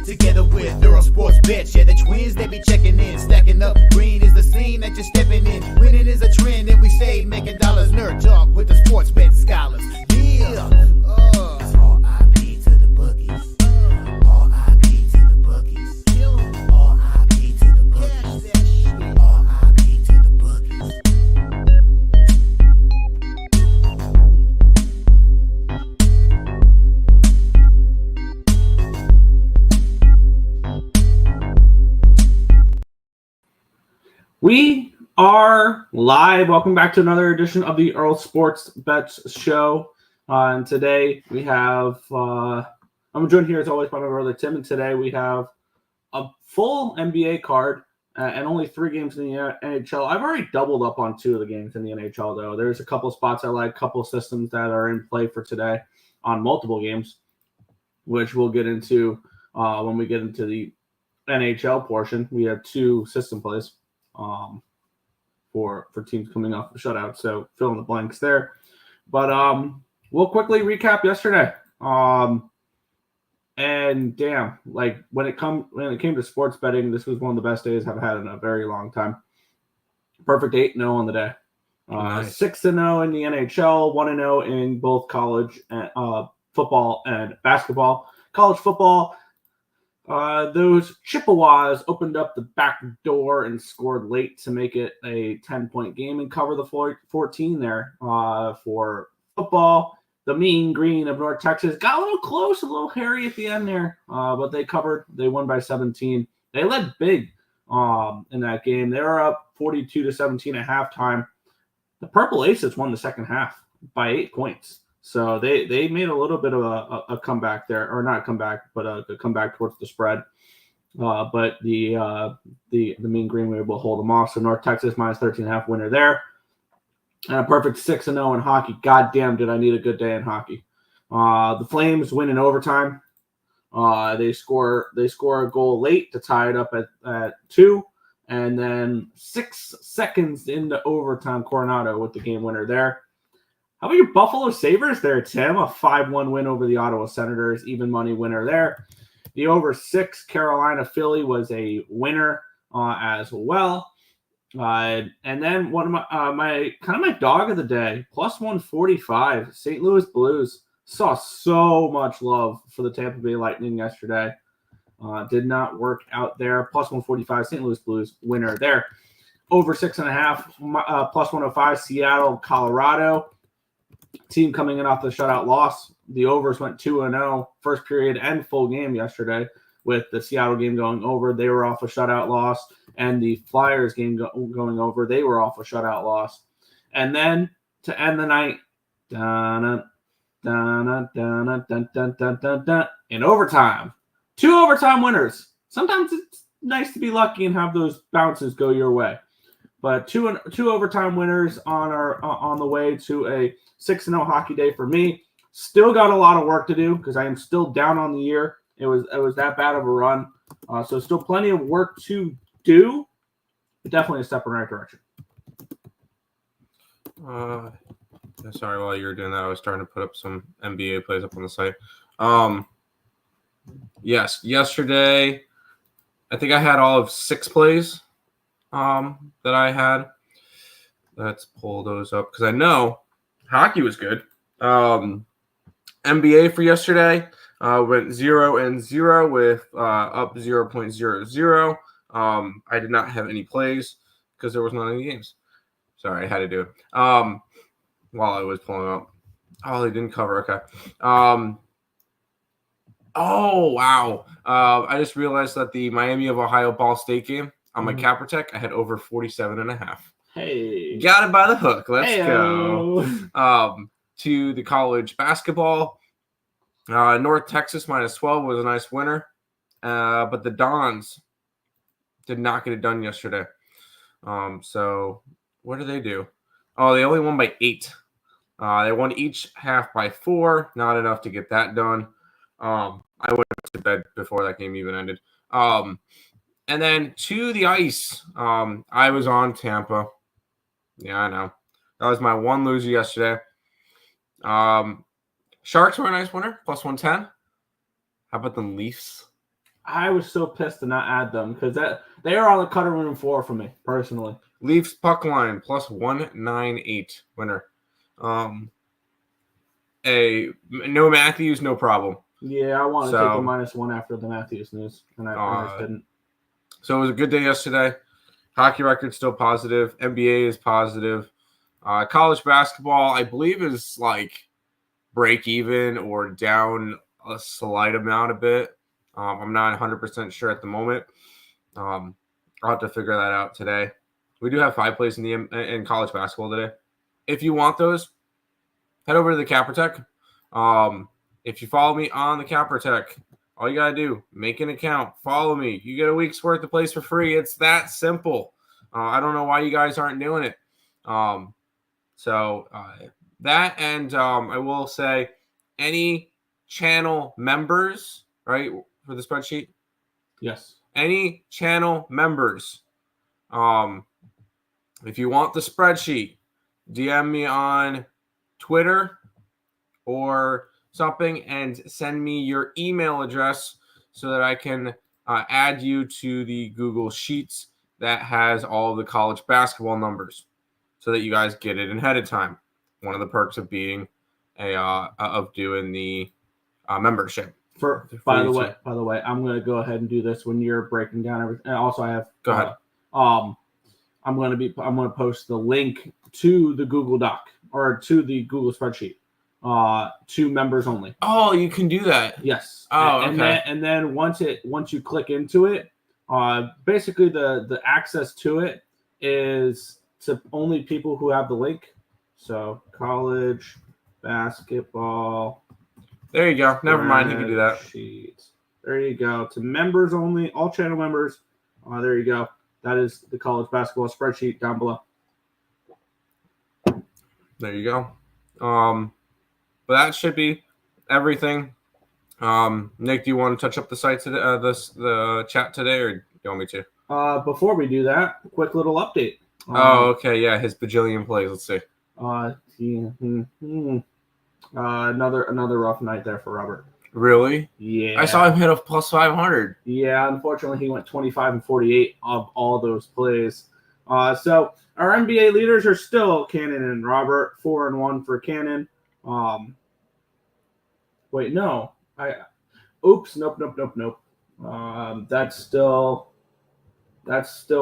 together with Earle Sports Bets. Yeah, the twins, they be checking in, stacking up. Green is the scene that you're stepping in. Winning is a trend, and we stay making dollars. Nerd talk with the sports bet scholars. Yeah. R.I.P. to the bookies. R.I.P. to the bookies. R.I.P. to the bookies. R.I.P. to the bookies. We are live. Welcome back to another edition of the Earle Sports Bets Show. And today we have, I'm joined here as always by my brother Tim. And today we have a full NBA card and only 3 games in the NHL. I've already doubled up on 2 of the games in the NHL, though. There's a couple spots I like, a couple systems that are in play for today on multiple games, which we'll get into when we get into the NHL portion. We have 2 system plays. For teams coming off the shutout, so fill in the blanks there. But we'll quickly recap yesterday. And damn, like when it came to sports betting, this was one of the best days I've had in a very long time. Perfect 8-0 on the day. Nice. 6-0 in the NHL, 1-0 in both college and football and basketball. College football. Those Chippewas opened up the back door and scored late to make it a 10-point game and cover the 14 there. For football, the Mean Green of North Texas got a little close, a little hairy at the end there, but they covered. They won by 17. They led big in that game. They were up 42-17 at halftime. The Purple Aces won the second half by 8 points. So they made a little bit of a comeback there, or not a comeback, but a comeback towards the spread. But the Mean Green were able to hold them off. So North Texas minus 13.5 winner there, and a perfect 6-0 in hockey. God damn, did I need a good day in hockey? The Flames win in overtime. They score a goal late to tie it up at 2, and then 6 seconds into overtime, Coronado with the game winner there. How about your Buffalo Sabres there, Tim? A 5-1 win over the Ottawa Senators, even money winner there. The over 6 Carolina Philly was a winner as well. And then one of my dog of the day, plus 145, St. Louis Blues. Saw so much love for the Tampa Bay Lightning yesterday. Did not work out there. Plus 145, St. Louis Blues winner there. Over 6.5, plus 105, Seattle, Colorado. Team coming in off the shutout loss. The overs went 2-0 first period and full game yesterday, with the Seattle game going over. They were off a shutout loss, and the Flyers game going over. They were off a shutout loss. And then to end the night, in overtime. 2 overtime winners. Sometimes it's nice to be lucky and have those bounces go your way. But two overtime winners on the way to a 6-0 hockey day for me. Still got a lot of work to do because I am still down on the year. It was that bad of a run. So still plenty of work to do, but definitely a step in the right direction. Sorry, while you were doing that, I was starting to put up some NBA plays up on the site. Yes, yesterday, I think I had all of 6 plays that I had. Let's pull those up because I know hockey was good. NBA for yesterday went 0-0 with up 0.00. I did not have any plays because there was not any games. Sorry, I had to do it while I was pulling up. Oh, they didn't cover. Okay. Oh, wow. I just realized that the Miami of Ohio Ball State game on my CapperTek, I had over 47.5. Hey. Got it by the hook. Let's Hey-o. go. To the college basketball. North Texas minus 12 was a nice winner. But the Dons did not get it done yesterday. So what did they do? Oh, they only won by 8. They won each half by 4. Not enough to get that done. I went to bed before that game even ended. And then to the ice, I was on Tampa. Yeah, I know. That was my one loser yesterday. Sharks were a nice winner, plus 110. How about the Leafs? I was so pissed to not add them because they are on the cutting room floor for me personally. Leafs puck line plus 198 winner. No Matthews, no problem. Yeah, I wanted to take the -1 after the Matthews news, and I just didn't. So it was a good day yesterday. Hockey record still positive. NBA is positive. College basketball, I believe, is like break even or down a slight amount a bit. I'm not 100% sure at the moment. I'll have to figure that out today. We do have 5 plays in college basketball today. If you want those, head over to the CapperTek. If you follow me on the CapperTek, all you got to do, make an account, follow me. You get a week's worth of plays for free. It's that simple. I don't know why you guys aren't doing it. That, and I will say any channel members, right, for the spreadsheet? Yes. Any channel members, if you want the spreadsheet, DM me on Twitter or something and send me your email address so that I can add you to the Google Sheets that has all of the college basketball numbers so that you guys get it ahead of time. One of the perks of being doing the membership. By the way, I'm going to go ahead and do this when you're breaking down everything. And also, I have. Go ahead. I'm going to post the link to the Google Doc or to the Google spreadsheet. To members only. Oh, you can do that. Yes. Oh, okay. And then once you click into it, basically the access to it is to only people who have the link. So college basketball. There you go. Never mind. You can do that. Sheets. There you go. To members only, all channel members. There you go. That is the college basketball spreadsheet down below. There you go. But that should be everything. Nick, do you want to touch up the site today, the chat today, or do you want me to? Before we do that, quick little update. Okay, yeah, his bajillion plays. Let's see. Another rough night there for Robert. Really? Yeah. I saw him hit a plus 500. Yeah, unfortunately, he went 25 and 48 of all those plays. So our NBA leaders are still Cannon and Robert, 4-1 for Cannon. Wait, no. Nope. That's still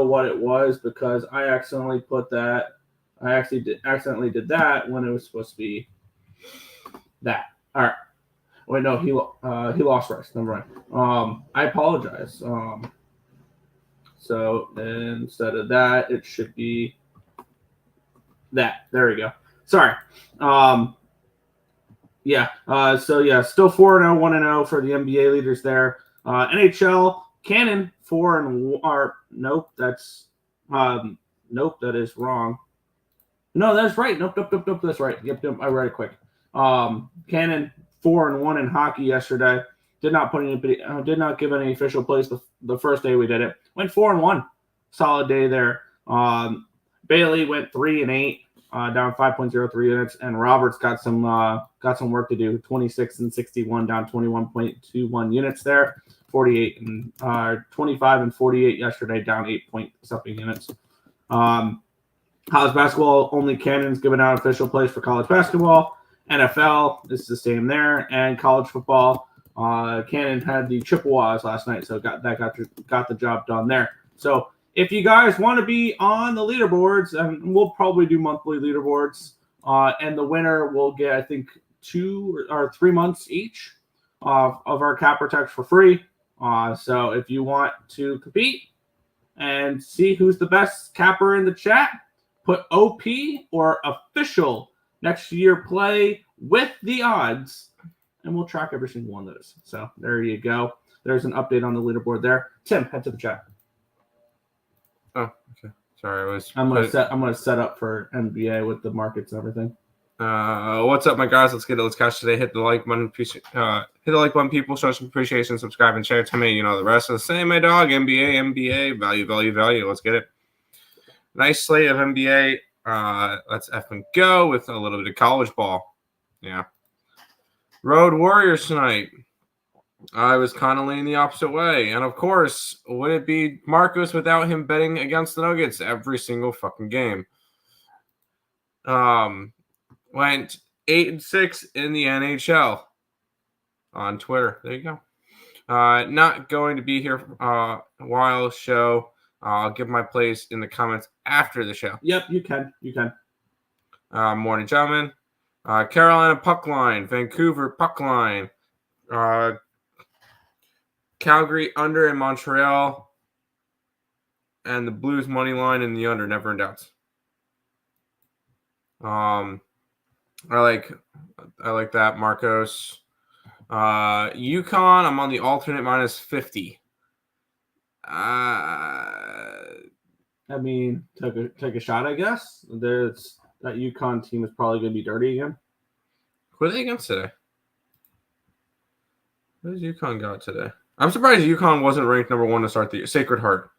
what it was because I accidentally put that. I accidentally did that when it was supposed to be that. All right. Wait, no, he lost Rice. Never mind. I apologize. So instead of that, it should be that. There we go. Sorry. Still 4-0, 1-0 for the NBA leaders there. NHL, Cannon, 4-1. Nope, that's that is wrong. No, that's right. Nope, that's right. Yep, I read it quick. Cannon, 4-1 in hockey yesterday. Did not give any official plays the first day we did it. Went 4-1. Solid day there. Bailey went 3-8. Down 5.03 units, and Roberts got some work to do. 26 and 61, down 21.21 units there. 48 and 25 and 48 yesterday, down 8-point-something units. College basketball, only Cannon's giving out official plays for college basketball. NFL is the same there, and college football. Cannon had the Chippewas last night, so got the job done there. So if you guys want to be on the leaderboards, and we'll probably do monthly leaderboards, and the winner will get, I think, 2 or 3 months each of our CapperTek for free. So if you want to compete and see who's the best capper in the chat, put OP or official next to your play with the odds, and we'll track every single one of those. So there you go. There's an update on the leaderboard there. Tim, head to the chat. Oh, okay. Sorry, I'm gonna set up for NBA with the markets and everything. What's up, my guys? Let's get it. Let's catch today. Hit the like button. Hit the like button, people. Show some appreciation. Subscribe and share. Tell me, the rest of the same. My dog. NBA. Value. Let's get it. Nice slate of NBA. Let's effing go with a little bit of college ball. Yeah. Road Warriors tonight. I was kind of leaning the opposite way. And of course, would it be Marcos without him betting against the Nuggets every single fucking game? Went 8-6 in the NHL on Twitter. There you go. Not going to be here while show. I'll give my place in the comments after the show. Yep, you can. You can. Morning, gentlemen. Carolina puck line, Vancouver puck line, Calgary under in Montreal, and the Blues money line in the under. Never in doubts. I like that, Marcos. UConn, I'm on the alternate -50. I mean, take a shot, I guess. There's that UConn team is probably going to be dirty again. Who are they against today? Who's UConn got today? I'm surprised UConn wasn't ranked number 1 to start the year. Sacred Heart.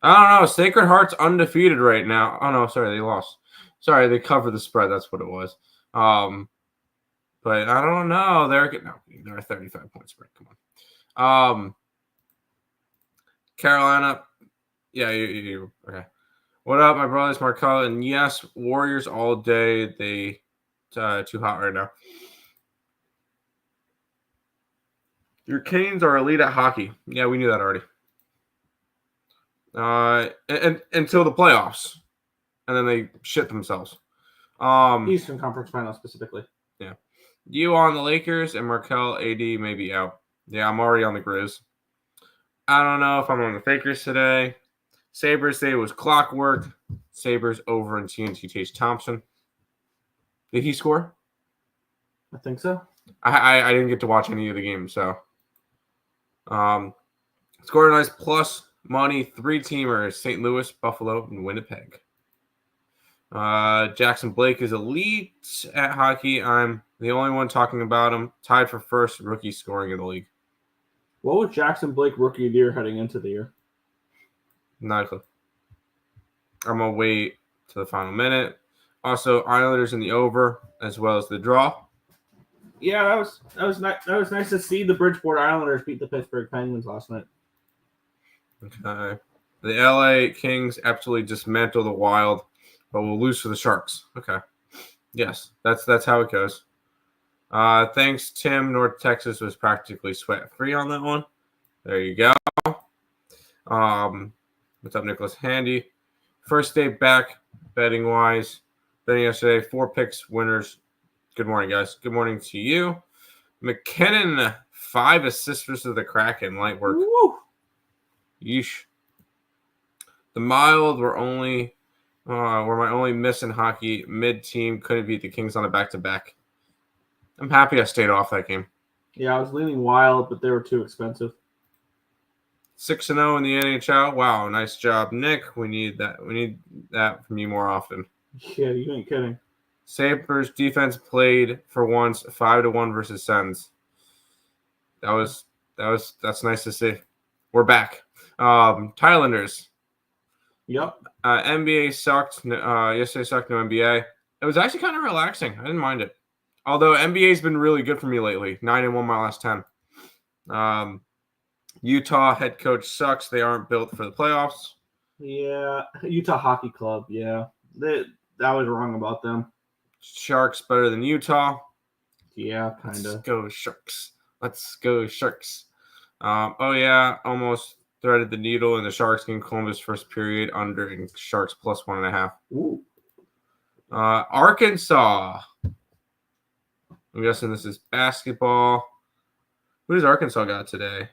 I don't know. Sacred Heart's undefeated right now. Oh, no. Sorry, they lost. Sorry, they covered the spread. That's what it was. But I don't know. They're a 35-point spread. Come on. Carolina. Yeah, you okay. What up, my brothers, Markel? And yes, Warriors all day. They too hot right now. Your Canes are elite at hockey. Yeah, we knew that already. And until the playoffs, and then they shit themselves. Eastern Conference Finals specifically. Yeah. You on the Lakers and Markel AD may be out. Yeah, I'm already on the Grizz. I don't know if I'm on the Fakers today. Sabres day was clockwork. Sabres over in TNT Tage Thompson. Did he score? I think so. I didn't get to watch any of the games, so. Scored a nice plus money 3-teamers: St. Louis, Buffalo, and Winnipeg. Jackson Blake is elite at hockey. I'm the only one talking about him. Tied for first rookie scoring in the league. What was Jackson Blake rookie of the year heading into the year? Not a clue. I'm going to wait to the final minute. Also, Islanders in the over as well as the draw. Yeah, that was nice to see the Bridgeport Islanders beat the Pittsburgh Penguins last night. Okay. The LA Kings absolutely dismantle the Wild, but will lose to the Sharks. Okay. Yes, that's how it goes. Thanks, Tim. North Texas was practically sweat-free on that one. There you go. What's up, Nicholas Handy? First day back, betting-wise. Betting yesterday, 4 picks, winners. Good morning, guys. Good morning to you. McKinnon, 5 assists versus the Kraken. Light work. Woo! Yeesh. The Mild were my only miss in hockey. Mid-team couldn't beat the Kings on a back-to-back. I'm happy I stayed off that game. Yeah, I was leaning Wild, but they were too expensive. 6-0 in the NHL. Wow, nice job, Nick. We need that. We need that from you more often. Yeah, you ain't kidding. Sabres defense played for once 5-1 versus Sens. That's nice to see. We're back. Thailanders. Yep. NBA sucked. Yesterday sucked. No NBA. It was actually kind of relaxing. I didn't mind it. Although NBA's been really good for me lately. 9-1 my last 10. Utah head coach sucks. They aren't built for the playoffs. Yeah, Utah Hockey Club. Yeah, I was wrong about them. Sharks better than Utah. Yeah, kind Let's of. go Sharks. Let's go Sharks. Oh yeah, almost threaded the needle in the Sharks game. Columbus first period under and Sharks plus 1.5. Ooh. Arkansas. I'm guessing this is basketball. Who does Arkansas got today?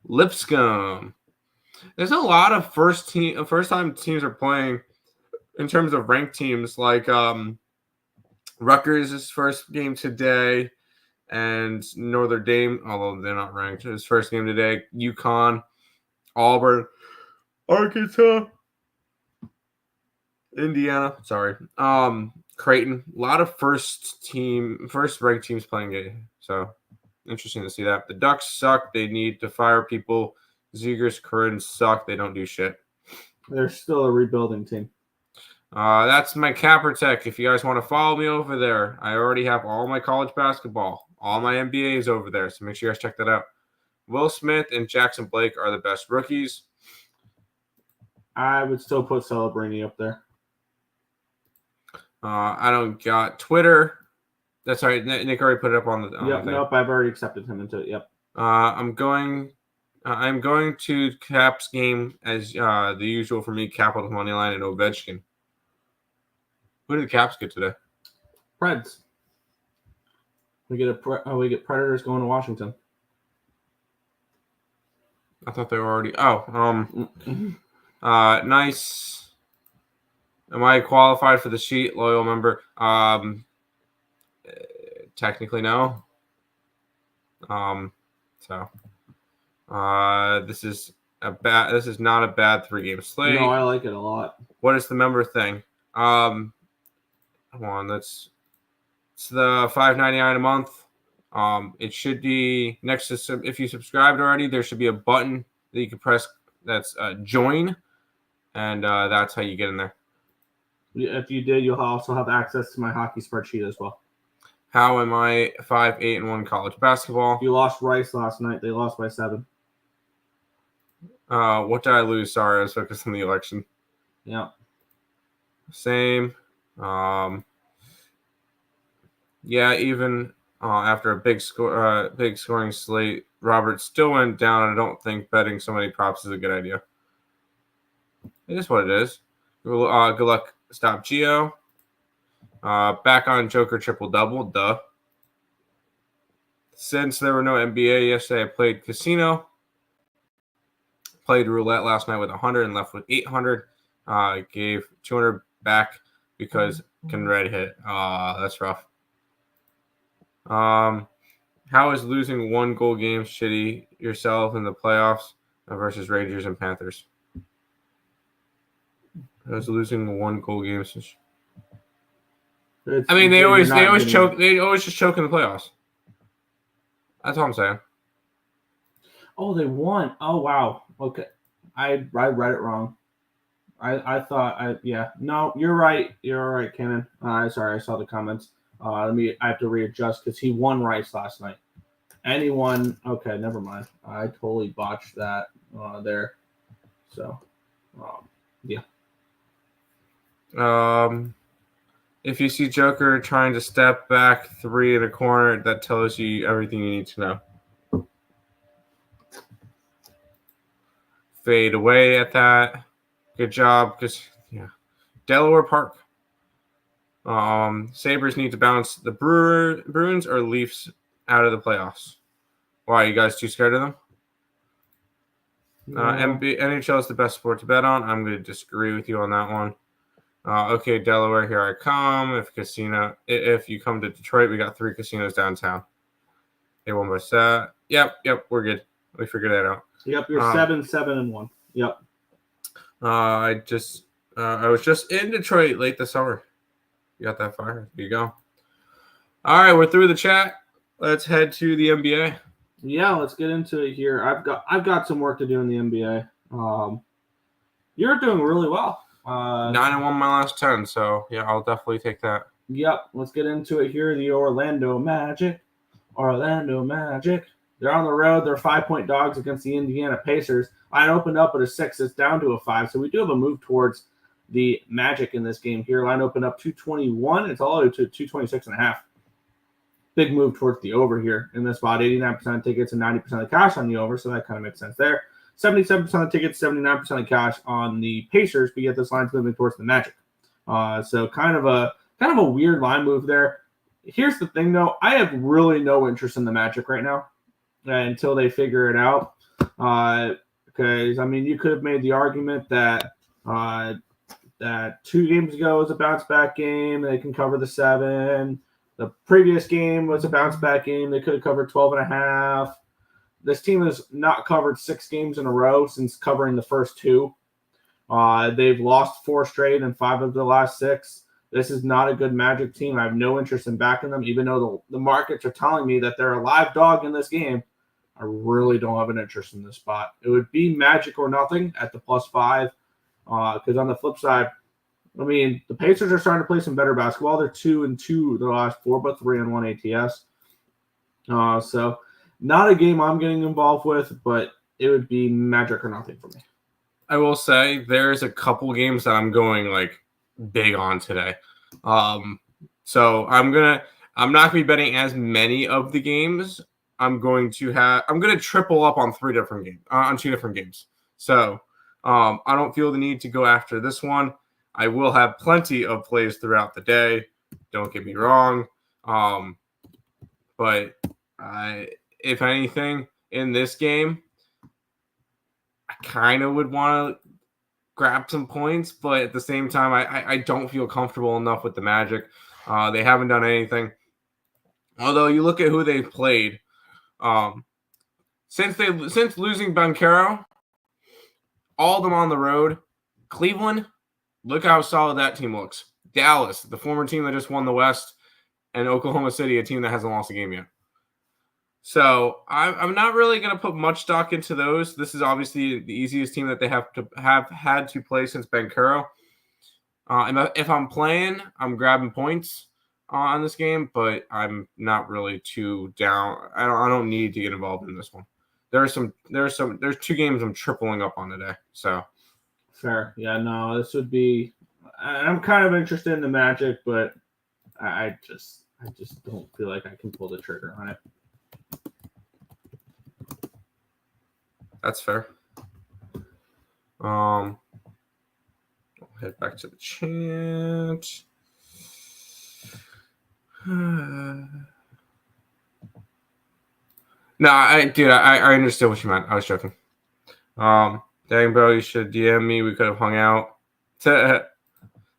Lipscomb. There's a lot of first-time teams are playing in terms of ranked teams. Like Rutgers' first game today, and Notre Dame, although they're not ranked, his first game today. UConn, Auburn, Arkansas, Indiana. Sorry, Creighton. A lot of first-ranked teams playing it. So interesting to see that. The Ducks suck. They need to fire people. Zegers, Corinne suck. They don't do shit. They're still a rebuilding team. That's my CapperTek. If you guys want to follow me over there, I already have all my college basketball, All my NBA is over there, so make sure you guys check that out. Will Smith and Jackson Blake are the best rookies. I would still put Celebrini up there. I don't got Twitter. That's right. Nick already put it up on the Yep. thing. Nope. I've already accepted him into it. Yep. I'm going to Caps game as the usual for me. Capital money line and Ovechkin. Who did the Caps get today? Preds. We get Predators going to Washington. I thought they were already. Nice. Am I qualified for the sheet? Loyal member. Technically no. This is not a bad 3-game slate. No, I like it a lot. What is the member thing? Come on, it's the $5.99 a month. It should be next to if you subscribed already, there should be a button that you can press that's join, and that's how you get in there. If you did, you'll also have access to my hockey spreadsheet as well. How am I 5-8-1 college basketball? You lost Rice last night. They lost by 7. What did I lose? Sorry, I was focused on the election. Yeah. Same. Even after a big scoring slate, Robert still went down. I don't think betting so many props is a good idea. It is what it is. Good luck. Stop Gio. Back on Joker triple-double. Duh. Since there were no NBA yesterday, I played casino. Played roulette last night with 100 and left with 800. Gave 200 back because Conrad hit. That's rough. How is losing 1-goal game shitty yourself in the playoffs versus Rangers and Panthers? How is losing 1-goal games? They always choke. They always just choke in the playoffs. That's all I'm saying. Oh, they won. Oh, wow. Okay. I read it wrong. I thought No, you're right. You're all right, Kenan. Sorry, I saw the comments. I have to readjust because he won Rice last night. And he won. Okay, never mind. I totally botched that there. So, yeah. If you see Joker trying to step back 3 in a corner, that tells you everything you need to know. Fade away at that. Good job. Delaware Park. Sabres need to bounce the Bruins or Leafs out of the playoffs. Why, you guys too scared of them? NHL is the best sport to bet on. I'm going to disagree with you on that one. Okay, Delaware, here I come. If you come to Detroit, we got 3 casinos downtown. They won by set. Yep, we're good. We figured that out. Yep, you're 7-1. Yep. I was just in Detroit late this summer. You got that fire. Here you go. All right, we're through the chat. Let's head to the NBA. Yeah, let's get into it here. I've got some work to do in the NBA. You're doing really well. 9-1 my last 10, so yeah, I'll definitely take that. Yep, let's get into it here. The Orlando Magic. They're on the road. They're 5-point dogs against the Indiana Pacers. Line opened up at a 6. It's down to a 5. So we do have a move towards the Magic in this game here. Line opened up 221. It's all the way to 226.5. Big move towards the over here in this spot. 89% of tickets and 90% of the cash on the over. So that kind of makes sense there. 77% of tickets, 79% of cash on the Pacers. But yet this line's moving towards the Magic. So kind of a weird line move there. Here's the thing, though. I have really no interest in the Magic right now until they figure it out. Because, you could have made the argument that 2 games ago was a bounce-back game. They can cover the 7. The previous game was a bounce-back game. They could have covered 12.5. This team has not covered 6 games in a row since covering the first 2. They've lost 4 straight and 5 of the last 6. This is not a good Magic team. I have no interest in backing them, even though the markets are telling me that they're a live dog in this game. I really don't have an interest in this spot. It would be Magic or nothing at the +5. Because on the flip side, the Pacers are starting to play some better basketball. They're 2-2 the last 4, but 3-1 ATS. So not a game I'm getting involved with, but it would be Magic or nothing for me. I will say there's a couple games that I'm going like big on today. So I'm not gonna be betting as many of the games. I'm going to triple up on on 2 different games. So I don't feel the need to go after this one. I will have plenty of plays throughout the day. Don't get me wrong. But if anything in this game, I kind of would want to grab some points, but at the same time, I don't feel comfortable enough with the Magic. They haven't done anything. Although you look at who they've played, since losing Banchero, all of them on the road. Cleveland, look how solid that team looks. Dallas, the former team that just won the West, and Oklahoma City, a team that hasn't lost a game yet. So I'm not really going to put much stock into those. This is obviously the easiest team that they have had to play since Banchero. And if I'm playing, I'm grabbing points on this game, but I'm not really too down. I don't need to get involved in this one. There's 2 games I'm tripling up on today. So fair, yeah. No, this would be. I'm kind of interested in the Magic, but I just don't feel like I can pull the trigger on it. That's fair. I'll head back to the chat. No, I understood what you meant. I was joking. Dang, bro, you should DM me. We could have hung out.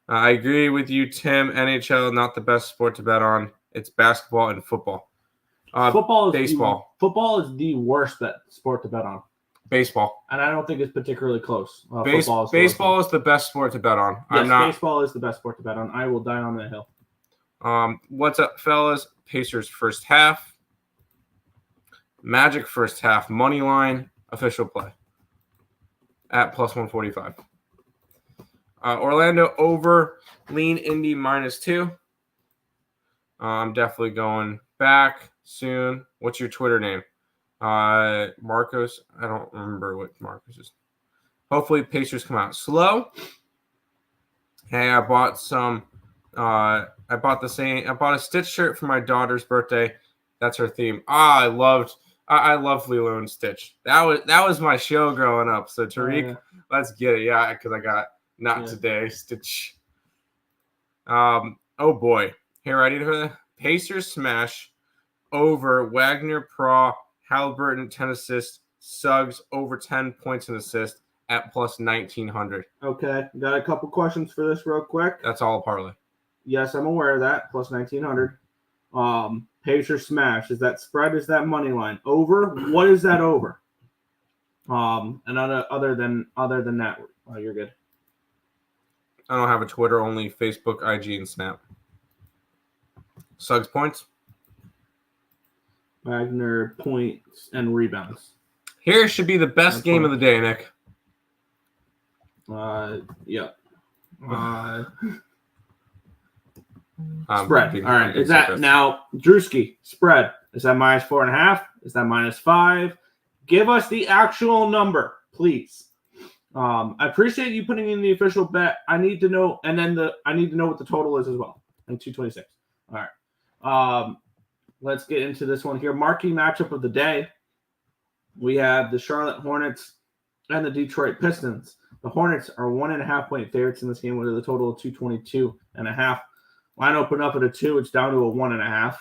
I agree with you, Tim. NHL, not the best sport to bet on. It's basketball and football. Football is baseball. Football is the worst sport to bet on. Baseball. And I don't think it's particularly close. Baseball is the best sport to bet on. Yes, baseball is the best sport to bet on. I will die on that hill. What's up, fellas? Pacers first half. Magic first half. Money line. Official play. At plus 145. Orlando over. Lean Indy -2. I'm definitely going back soon. What's your Twitter name? Marcos. I don't remember what Marcos is. Hopefully Pacers come out slow. Hey, I bought a Stitch shirt for my daughter's birthday. That's her theme. I love Lilo and Stitch. That was my show growing up. So Tariq, Let's get it. Yeah, because I got today Stitch. Oh boy. Here, ready for the Pacers smash over Wagner, Praw, Halliburton 10 assists, Suggs over 10 points and assists at plus 1900. Okay, got a couple questions for this real quick. That's all a parlay. Yes, I'm aware of that. Plus 1900. Pacers smash. Is that spread? Is that money line? Over? What is that over? And other than that, you're good. I don't have a Twitter, only Facebook, IG, and Snap. Suggs points. Wagner points and rebounds. Here should be the best game of the day, Nick. Yep. Spread. All right. Is that now Drewski spread? Is that -4.5? Is that -5? Give us the actual number, please. I appreciate you putting in the official bet. I need to know, and then I need to know what the total is as well. And 226. All right. Let's get into this one here. Marquee matchup of the day. We have the Charlotte Hornets and the Detroit Pistons. The Hornets are 1.5-point favorites in this game with a total of 222.5. Line opened up at a 2. It's down to a 1.5.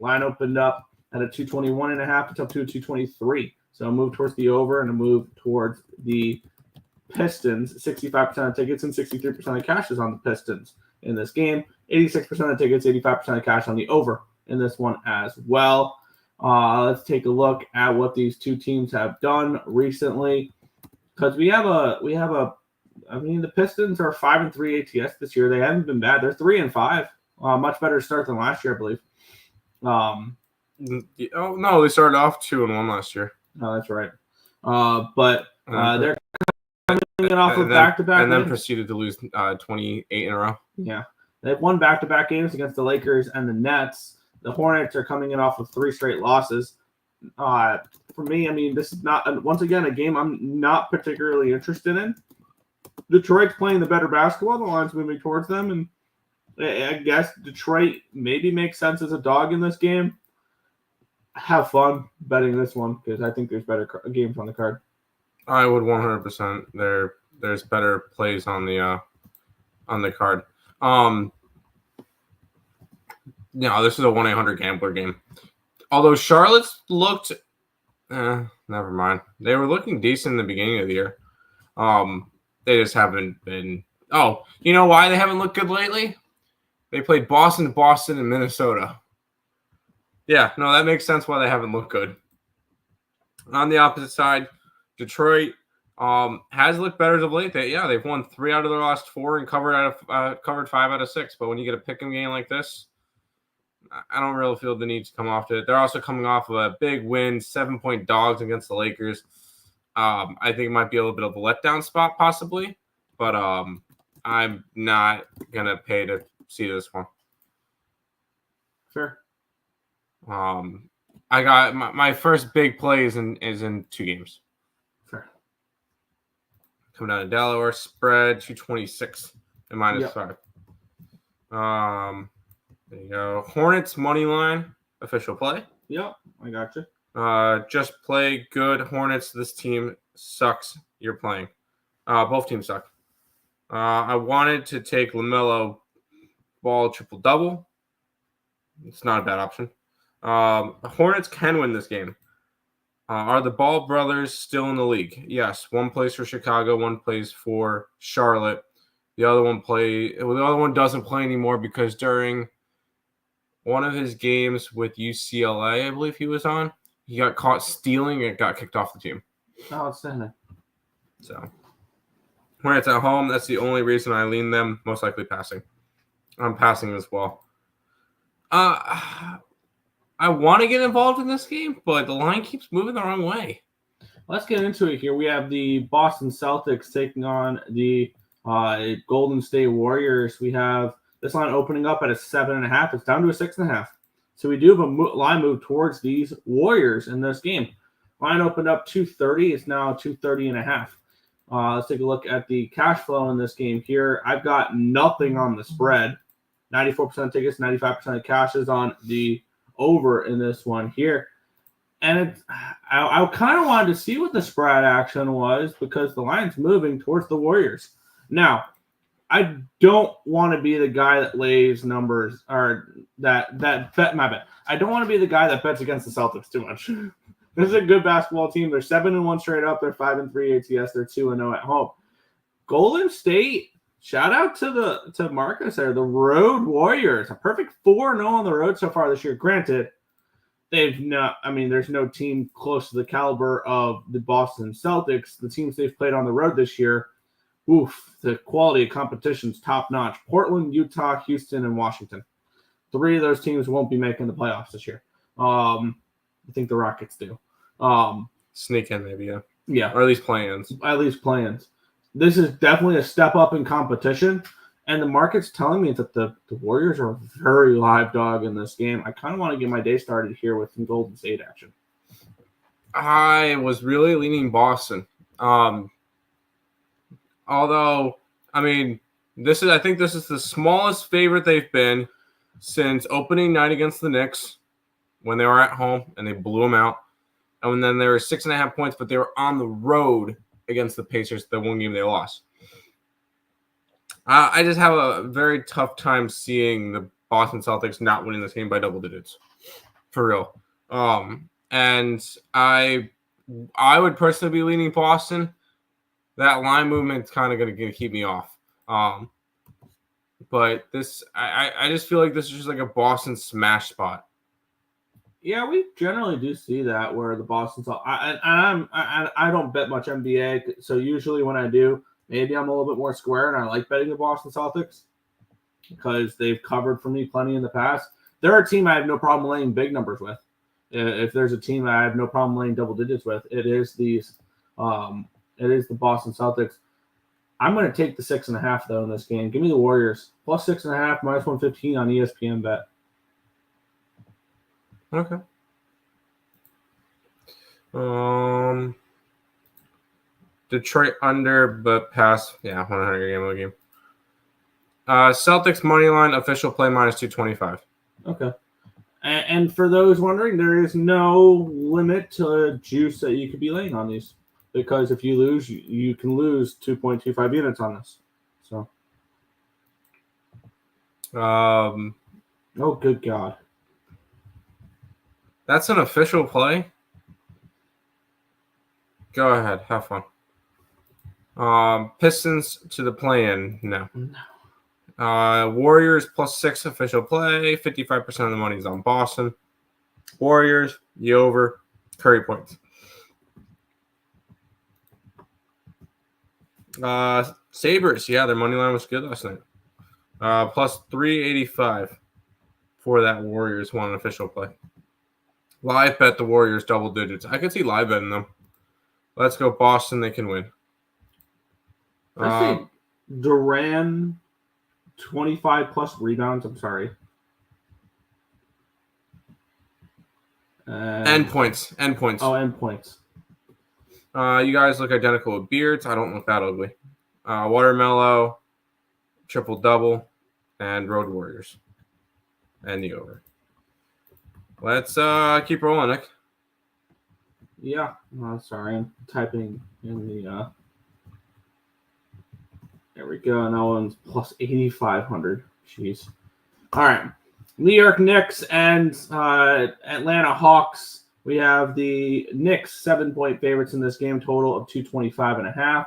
Line opened up at a 221.5. It's up to a 223. So a move towards the over and a move towards the Pistons. 65% of tickets and 63% of cash is on the Pistons in this game. 86% of tickets, 85% of cash on the over in this one as well. Let's take a look at what these two teams have done recently, because the Pistons are 5-3 ATS this year. They haven't been bad. They're 3-5. Much better start than last year, I believe. Oh no, they started off 2-1 last year. Oh, that's right. But they're coming off of back-to-back, and then proceeded to lose 28 in a row. Yeah, they've won back-to-back games against the Lakers and the Nets. The Hornets are coming in off of 3 straight losses. For me, I mean, this is not, once again, a game I'm not particularly interested in. Detroit's playing the better basketball. The line's moving towards them, and I guess Detroit maybe makes sense as a dog in this game. Have fun betting this one because I think there's better games on the card. I would 100%. There's better plays on the card. No, this is a 1-800-GAMBLER game. Although Charlotte's looked, never mind. They were looking decent in the beginning of the year. They just haven't been. Oh, you know why they haven't looked good lately? They played Boston, and Minnesota. Yeah, no, that makes sense why they haven't looked good. On the opposite side, Detroit has looked better as of late. They've won 3 out of their last 4 and covered 5 out of 6. But when you get a pick-em game like this, I don't really feel the need to come off it. They're also coming off of a big win, 7-point dogs against the Lakers. I think it might be a little bit of a letdown spot possibly, but I'm not going to pay to see this one. Sure. I got my first big play is in 2 games. Sure. Coming down to Delaware, spread 226 and -5. There you go. Hornets money line, official play. Yep, I got you. Just play good. Hornets, this team sucks. You're playing. Both teams suck. I wanted to take LaMelo Ball triple-double. It's not a bad option. The Hornets can win this game. Are the Ball brothers still in the league? Yes. One plays for Chicago, one plays for Charlotte. The other one doesn't play anymore because during one of his games with UCLA, I believe he was on, he got caught stealing and got kicked off the team. Oh, it's in. So when it's at home, that's the only reason I lean them, most likely passing. I'm passing as well. I want to get involved in this game, but the line keeps moving the wrong way. Let's get into it here. We have the Boston Celtics taking on the Golden State Warriors. We have this line opening up at a 7.5. It's down to a 6.5. So we do have a line move towards these Warriors in this game. Line opened up 230. It's now 230.5. Let's take a look at the cash flow in this game here. I've got nothing on the spread. 94% of tickets, 95% of cash is on the over in this one here. And I kind of wanted to see what the spread action was because the line's moving towards the Warriors. Now, I don't want to be the guy that lays numbers or that bet. My bad. I don't want to be the guy that bets against the Celtics too much. This is a good basketball team. They're 7-1 straight up. They're 5-3 ATS. They're 2-0 at home. Golden State. Shout out to Marcus there. The Road Warriors. A perfect 4-0 on the road so far this year. Granted, there's no team close to the caliber of the Boston Celtics. The teams they've played on the road this year. The quality of competition's top-notch. Portland, Utah, Houston, and Washington. 3 of those teams won't be making the playoffs this year. I think the Rockets do. Sneak in maybe, yeah. Yeah. Or at least play-ins. This is definitely a step up in competition, and the market's telling me that the Warriors are a very live dog in this game. I kind of want to get my day started here with some Golden State action. I was really leaning Boston. Although, I think this is the smallest favorite they've been since opening night against the Knicks when they were at home and they blew them out. And then they were 6.5 points, but they were on the road against the Pacers, the one game they lost. I just have a very tough time seeing the Boston Celtics not winning this game by double digits. For real. And I would personally be leaning Boston. That line movement's kind of going to keep me off. But this, I just feel like this is just like a Boston smash spot. Yeah, we generally do see that where the Boston Celtics. I don't bet much NBA, so usually when I do, maybe I'm a little bit more square, and I like betting the Boston Celtics because they've covered for me plenty in the past. They're a team I have no problem laying big numbers with. If there's a team I have no problem laying double digits with, it is the Boston Celtics. I'm going to take the 6.5 though in this game. Give me the Warriors plus 6.5 minus 115 on ESPN bet. Okay. Detroit under, but pass. Yeah, 100 game. Celtics money line official play minus 225. Okay. And for those wondering, there is no limit to juice that you could be laying on these, because if you lose, you can lose 2.25 units on this. So. Oh, good God. That's an official play. Go ahead, have fun. Pistons to the play-in. No. Warriors +6 official play. 55% of the money is on Boston. Warriors, the over. Curry points. Sabres, yeah, their money line was good last night. +385 for that Warriors one official play. Live bet the Warriors double digits. I could see live betting them. Let's go Boston. They can win. I think Duran 25 plus rebounds. I'm sorry. End points. Oh, end points. You guys look identical with beards. I don't look that ugly. Watermellow, triple double, and Road Warriors, and the over. Let's keep rolling, Nick. Yeah. Sorry, I'm typing in the. There we go. And that one's plus 8,500. Jeez. All right. New York Knicks and Atlanta Hawks. We have the Knicks 7-point favorites in this game, total of 225.5.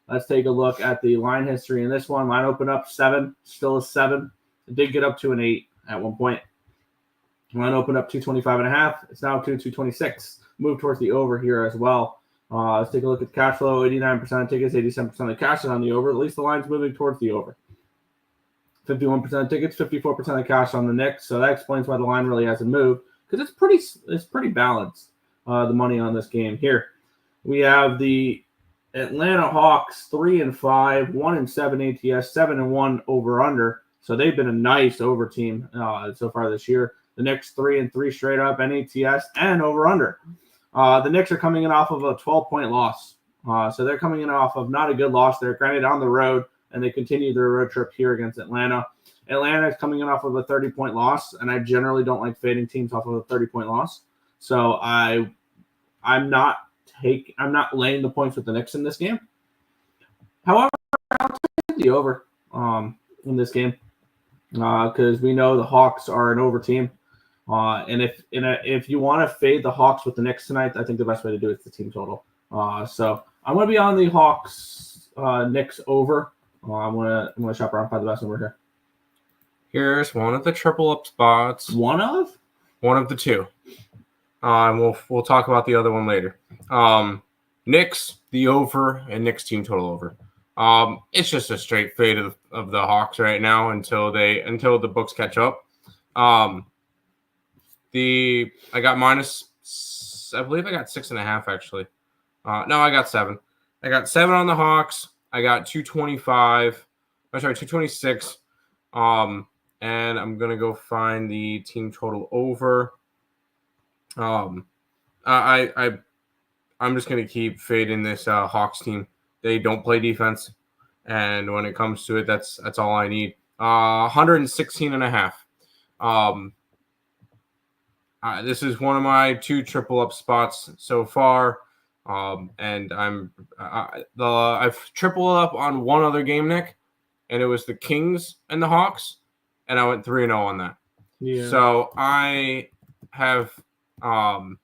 Let's take a look at the line history in this one. Line open up 7, still a 7. It did get up to an 8 at one point. Line open up 225.5. It's now to 226. Move towards the over here as well. Let's take a look at the cash flow. 89% of tickets, 87% of the cash is on the over. At least the line's moving towards the over. 51% of tickets, 54% of cash on the Knicks. So that explains why the line really hasn't moved, because it's pretty balanced, the money on this game here. We have the Atlanta Hawks 3-5, 1-7 ATS, 7-1 over under. So they've been a nice over team so far this year. The Knicks 3-3 straight up, NATS and over under. The Knicks are coming in off of a 12-point loss. So they're coming in off of not a good loss. They're granted on the road, and they continue their road trip here against Atlanta. Atlanta is coming in off of a 30-point loss, and I generally don't like fading teams off of a 30-point loss. So I'm not laying the points with the Knicks in this game. However, I'll take the over in this game because we know the Hawks are an over team. And if you want to fade the Hawks with the Knicks tonight, I think the best way to do it is the team total. So I'm going to be on the Hawks Knicks over. I'm gonna shop around, find the best number here. Here's one of the triple up spots. One of the two. And we'll talk about the other one later. Knicks the over and Knicks team total over. It's just a straight fade of the Hawks right now until the books catch up. I got minus. I believe I got 6.5 actually. No, I got 7. I got 7 on the Hawks. I got 225. I'm sorry, 226. And I'm gonna go find the team total over. I'm just gonna keep fading this Hawks team. They don't play defense, and when it comes to it, that's all I need. 116.5. This is one of my 2 triple up spots so far. And I've tripled up on one other game, Nick, and it was the Kings and the Hawks, and I went 3-0 on that. Yeah. So I have I'm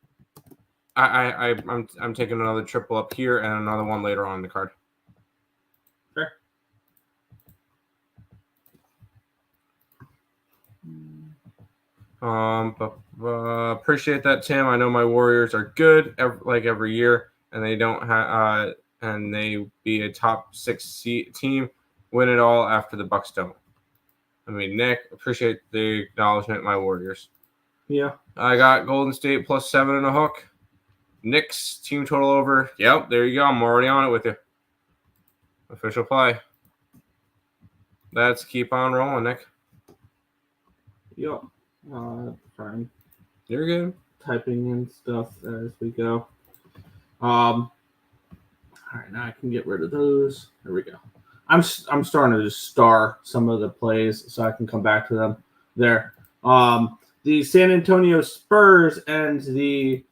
taking another triple up here and another one later on in the card. Fair. Appreciate that, Tim. I know my Warriors are good every year, and they don't have and they be a top 6 team, win it all after the Bucks don't. I mean, Nick, appreciate the acknowledgement. My Warriors. Yeah. I got Golden State +7 and a hook. Knicks team total over. Yep, there you go. I'm already on it with you. Official play. Let's keep on rolling, Nick. Yep. Fine. You're good. Typing in stuff as we go. All right, now I can get rid of those. There we go. I'm starting to just star some of the plays so I can come back to them there. The San Antonio Spurs and the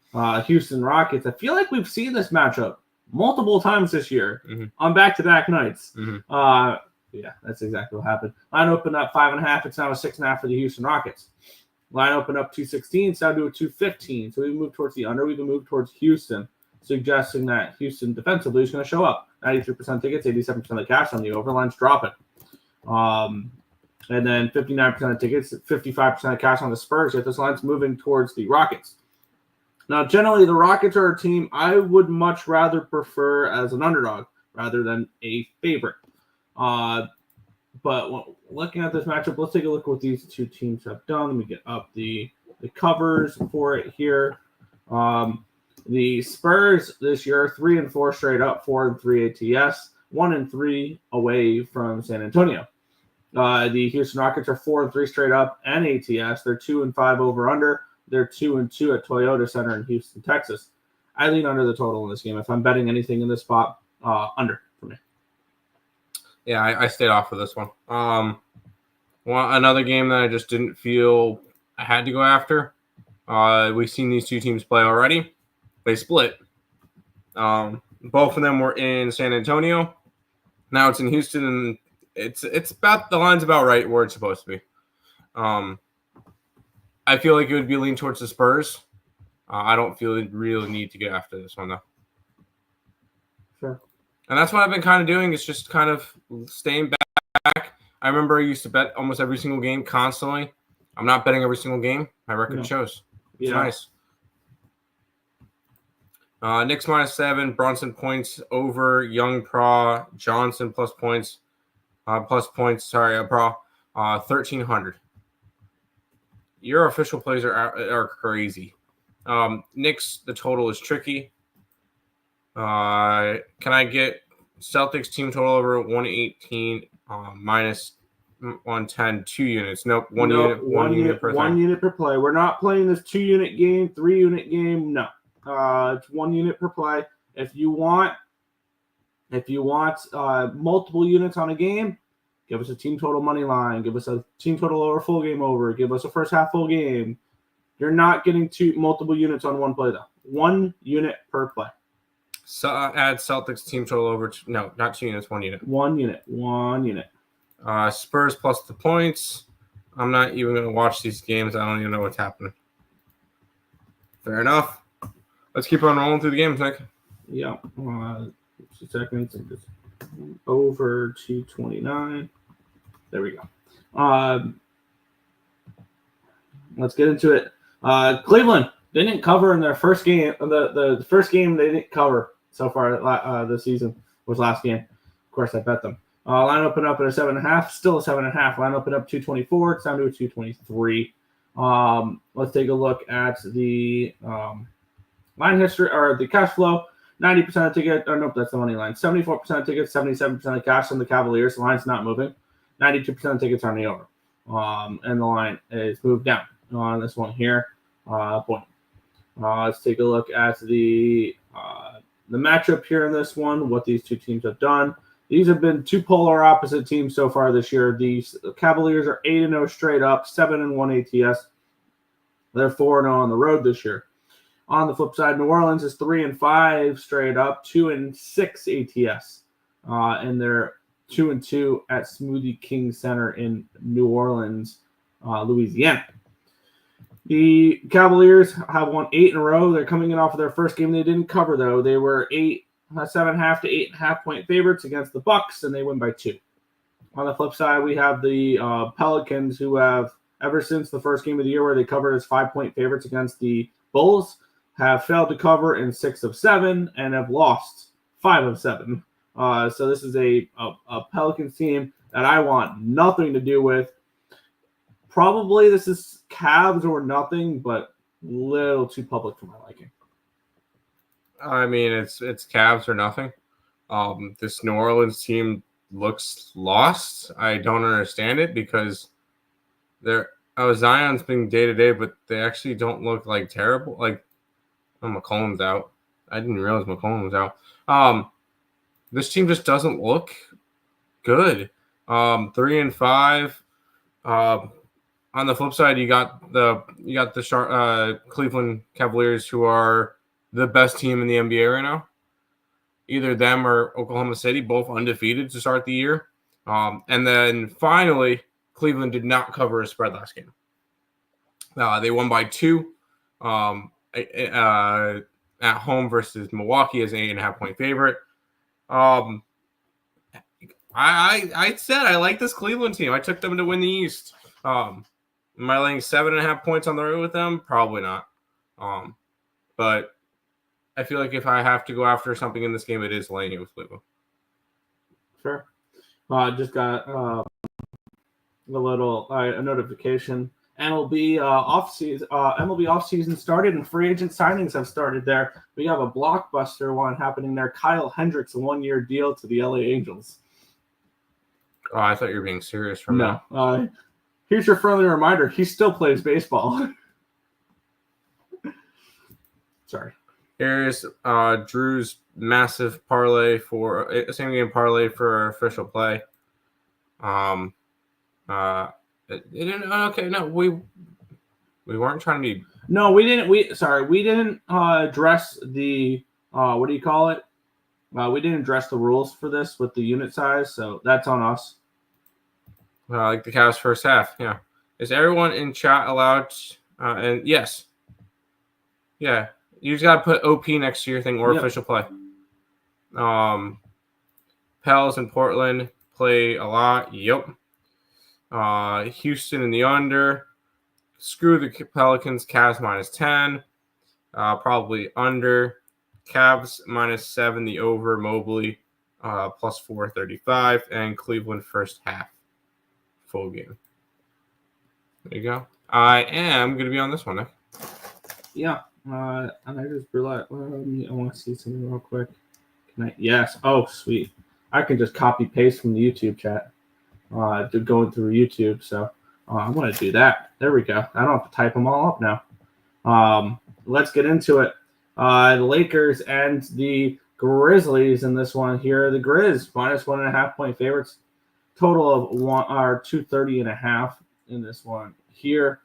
Houston Rockets. I feel like we've seen this matchup multiple times this year on back-to-back nights. Yeah, that's exactly what happened. Line opened up 5.5. It's now a 6.5 for the Houston Rockets. Line opened up 216. It's down to a 215. So we moved towards the under. We've moved towards Houston, suggesting that Houston defensively is going to show up. 93% tickets, 87% of the cash on the over. Line's dropping. And then 59% of tickets, 55% of cash on the Spurs. Yet this line's moving towards the Rockets. Now, generally, the Rockets are a team I would much rather prefer as an underdog rather than a favorite. But looking at this matchup, let's take a look at what these two teams have done. Let me get up the covers for it here. The Spurs this year, 3-4 straight up, 4-3 ATS, 1-3 away from San Antonio. The Houston Rockets are 4-3 straight up and ATS. They're 2-5 over under. They're 2-2 at Toyota Center in Houston, Texas. I lean under the total in this game. If I'm betting anything in this spot, under for me. Yeah, I stayed off of this one. Another game that I just didn't feel I had to go after. We've seen these two teams play already. They split. Both of them were in San Antonio. Now it's in Houston, and it's about the line's about right where it's supposed to be. I feel like it would be lean towards the Spurs. I don't feel the real need to get after this one though. Sure. And that's what I've been kind of doing, is just kind of staying back. I remember I used to bet almost every single game constantly. I'm not betting every single game. My record shows. It's nice. Knicks -7, Brunson points over, Young Pra, Johnson plus points, Pra, 1,300. Your official plays are crazy. Knicks, the total is tricky. Can I get Celtics team total over 118 minus 110, 2 units? Nope, one unit per thing. 1 unit per play. We're not playing this 2-unit game, 3-unit game. No, it's 1 unit per play. If you want multiple units on a game, give us a team total money line. Give us a team total over full game over. Give us a first half full game. You're not getting multiple units on one play though. 1 unit per play. So add Celtics team total over. No, not 2 units. 1 unit. 1 unit. 1 unit. Spurs plus the points. I'm not even going to watch these games. I don't even know what's happening. Fair enough. Let's keep on rolling through the games, Nick. Yeah. 2 seconds. And just over 229. There we go. Let's get into it. Cleveland, they didn't cover in their first game. The first game they didn't cover so far this season was last game. Of course, I bet them. Line opened up at a 7.5, still a 7.5. Line opened up 224. It's down to a 223. Let's take a look at the line history or the cash flow. 90% of tickets. Oh, nope, that's the money line. 74% of tickets, 77% of cash on the Cavaliers. The line's not moving. 92% of tickets are on the over. And the line is moved down on this one here. Point. Let's take a look at the matchup here in this one, what these two teams have done. These have been two polar opposite teams so far this year. The Cavaliers are 8-0 straight up, 7-1 ATS. They're 4-0 on the road this year. On the flip side, New Orleans is 3-5 straight up, 2-6 ATS. And they're 2-2 at Smoothie King Center in New Orleans, Louisiana. The Cavaliers have won 8 in a row. They're coming in off of their first game. They didn't cover, though. They were 7.5 to 8.5 point favorites against the Bucks, and they win by 2. On the flip side, we have the Pelicans, who have, ever since the first game of the year where they covered as 5-point favorites against the Bulls, have failed to cover in 6 of 7 and have lost 5 of 7. So this is a Pelicans team that I want nothing to do with. Probably this is Cavs or nothing, but little too public for my liking. I mean, it's Cavs or nothing. This New Orleans team looks lost. I don't understand it because Zion's been day to day, but they actually don't look like terrible. Like, McCollum's out. I didn't realize McCollum was out. This team just doesn't look good. 3-5. On the flip side, you got the Cleveland Cavaliers, who are the best team in the NBA right now. Either them or Oklahoma City, both undefeated to start the year. And then finally, Cleveland did not cover a spread last game. They won by 2 at home versus Milwaukee as an 8.5-point favorite. I said I like this Cleveland team. I took them to win the East. Am I laying 7.5 points on the road with them? Probably not. But I feel like if I have to go after something in this game, it is laying it with Cleveland. Sure. I just got a notification. MLB offseason started and free agent signings have started there. We have a blockbuster one happening there. Kyle Hendricks, a 1-year deal to the LA Angels. Oh, I thought you were being serious from that. No. Here's your friendly reminder. He still plays baseball. Sorry. Here's Drew's massive parlay for same game parlay for official play. We weren't trying to be. No, we didn't. We didn't address the what do you call it? We didn't address the rules for this with the unit size, so that's on us. Like the Cavs first half, yeah. Is everyone in chat allowed? And yes, yeah. You just gotta put OP next to your thing or official play. Pels in Portland play a lot. Yep. Houston in the under. Screw the Pelicans. Cavs -10. Probably under. Cavs -7. The over. Mobley plus 435. And Cleveland first half. Full game. There you go. I am going to be on this one, Nick. Yeah. And I just realized, I want to see something real quick. Can I? Yes. Oh, sweet. I can just copy paste from the YouTube chat. Going through YouTube. So I'm going to do that. There we go. I don't have to type them all up now. Let's get into it. The Lakers and the Grizzlies in this one here. The Grizz -1.5-point favorites. Total of 230.5 in this one here.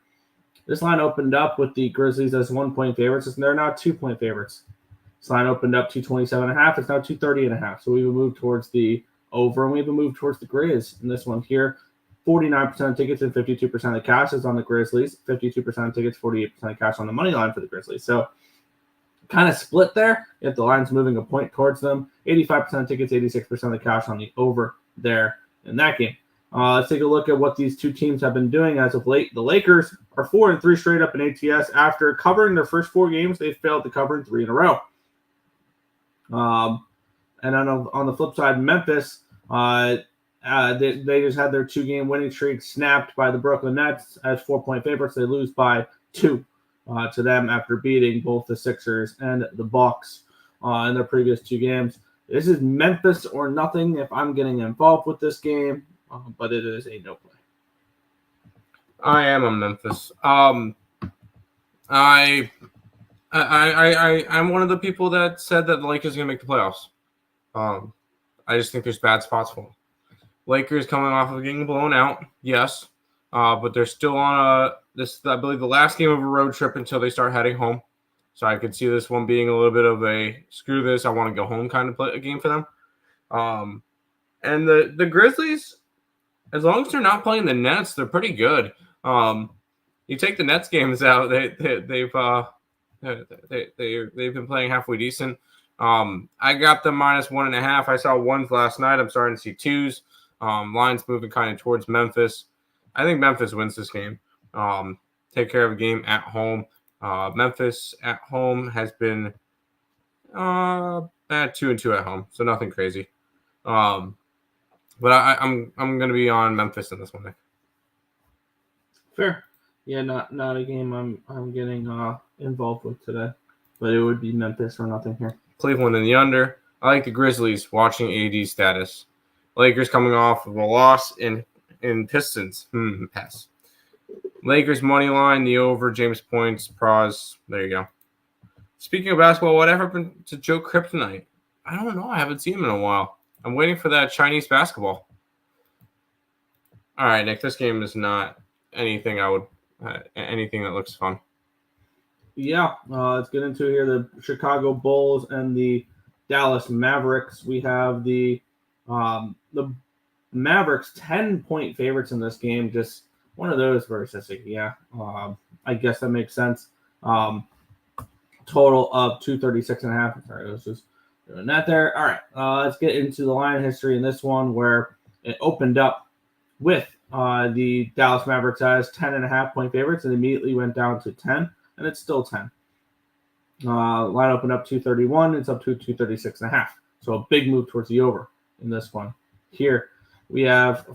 This line opened up with the Grizzlies as 1-point favorites, and they're now 2-point favorites. This line opened up 227.5. It's now 230.5. So we've moved towards the over, and we've moved towards the Grizz in this one here. 49% of tickets and 52% of the cash is on the Grizzlies. 52% of tickets, 48% of cash on the money line for the Grizzlies. So kind of split there if the line's moving a point towards them. 85% of tickets, 86% of the cash on the over there in that game. Let's take a look at what these two teams have been doing as of late. The Lakers are 4-3 straight up in ATS. After covering their first 4 games, they failed to cover in 3 in a row. And on the flip side, Memphis, they just had their 2-game winning streak snapped by the Brooklyn Nets as 4-point favorites. They lose by 2 to them after beating both the Sixers and the Bucks in their previous 2 games. This is Memphis or nothing if I'm getting involved with this game, but it is a no play. I am on Memphis. I'm one of the people that said that the Lakers are going to make the playoffs. I just think there's bad spots for them. Lakers coming off of getting blown out, yes, but they're still on I believe the last game of a road trip until they start heading home. So I could see this one being a little bit of a screw this, I want to go home kind of play a game for them. And the Grizzlies, as long as they're not playing the Nets, they're pretty good. You take the Nets games out, they've been playing halfway decent. I got them -1.5. I saw 1s last night. I'm starting to see 2s. Lines moving kind of towards Memphis. I think Memphis wins this game. Take care of a game at home. Memphis at home has been 2-2 at home, so nothing crazy. But I'm going to be on Memphis in this one, Nick. Fair. Yeah, not a game I'm getting involved with today, but it would be Memphis or nothing here. Cleveland in the under. I like the Grizzlies watching AD status. Lakers coming off of a loss in Pistons. Pass. Lakers money line, the over, James points, pros. There you go. Speaking of basketball, what happened to Joe Kryptonite? I don't know. I haven't seen him in a while. I'm waiting for that Chinese basketball. All right, Nick, this game is not anything anything that looks fun. Yeah, let's get into here the Chicago Bulls and the Dallas Mavericks. We have the Mavericks 10-point favorites in this game. Just one of those where it's just like, yeah, I guess that makes sense. Total of 236.5. Sorry, I was just doing that there. All right, let's get into the line history in this one where it opened up with the Dallas Mavericks as 10.5-point favorites and immediately went down to 10, and it's still 10. Line opened up 231. It's up to 236.5. So a big move towards the over in this one. Here we have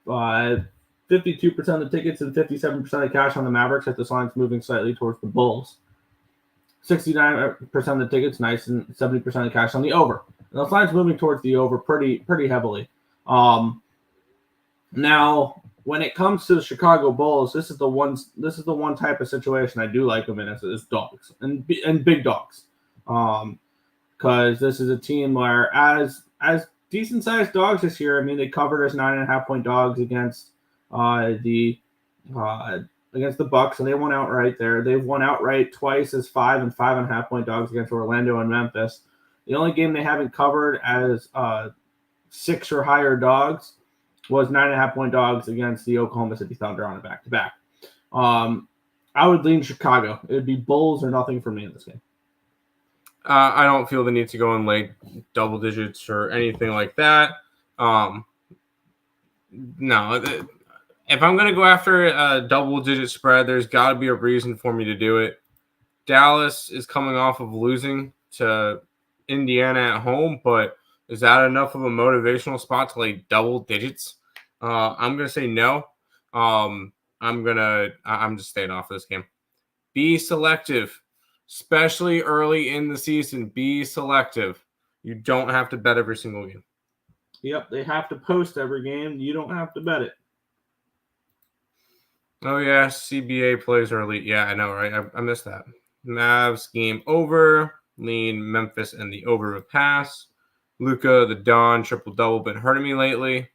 52% of the tickets and 57% of cash on the Mavericks. At this line's moving slightly towards the Bulls. 69% of the tickets, nice, and 70% of the cash on the over. And the line's moving towards the over pretty heavily. Now, when it comes to the Chicago Bulls, this is the one type of situation I do like them in is dogs and big dogs, because this is a team where as decent sized dogs this year. I mean, they covered as 9.5-point dogs against the Bucks, and they won outright there. They've won outright twice as 5 and 5.5-point dogs against Orlando and Memphis. The only game they haven't covered as 6 or higher dogs was 9.5-point dogs against the Oklahoma City Thunder on a back-to-back. I would lean Chicago. It would be Bulls or nothing for me in this game. I don't feel the need to go in late double digits or anything like that. No, if I'm going to go after a double-digit spread, there's got to be a reason for me to do it. Dallas is coming off of losing to Indiana at home, but is that enough of a motivational spot to like double digits? I'm going to say no. I'm just staying off this game. Be selective, especially early in the season. Be selective. You don't have to bet every single game. Yep, they have to post every game. You don't have to bet it. Oh, yeah, CBA plays early. Yeah, I know, right? I missed that. Mavs game over. Lean Memphis and the over a pass. Luka, the Don, triple-double, been hurting me lately.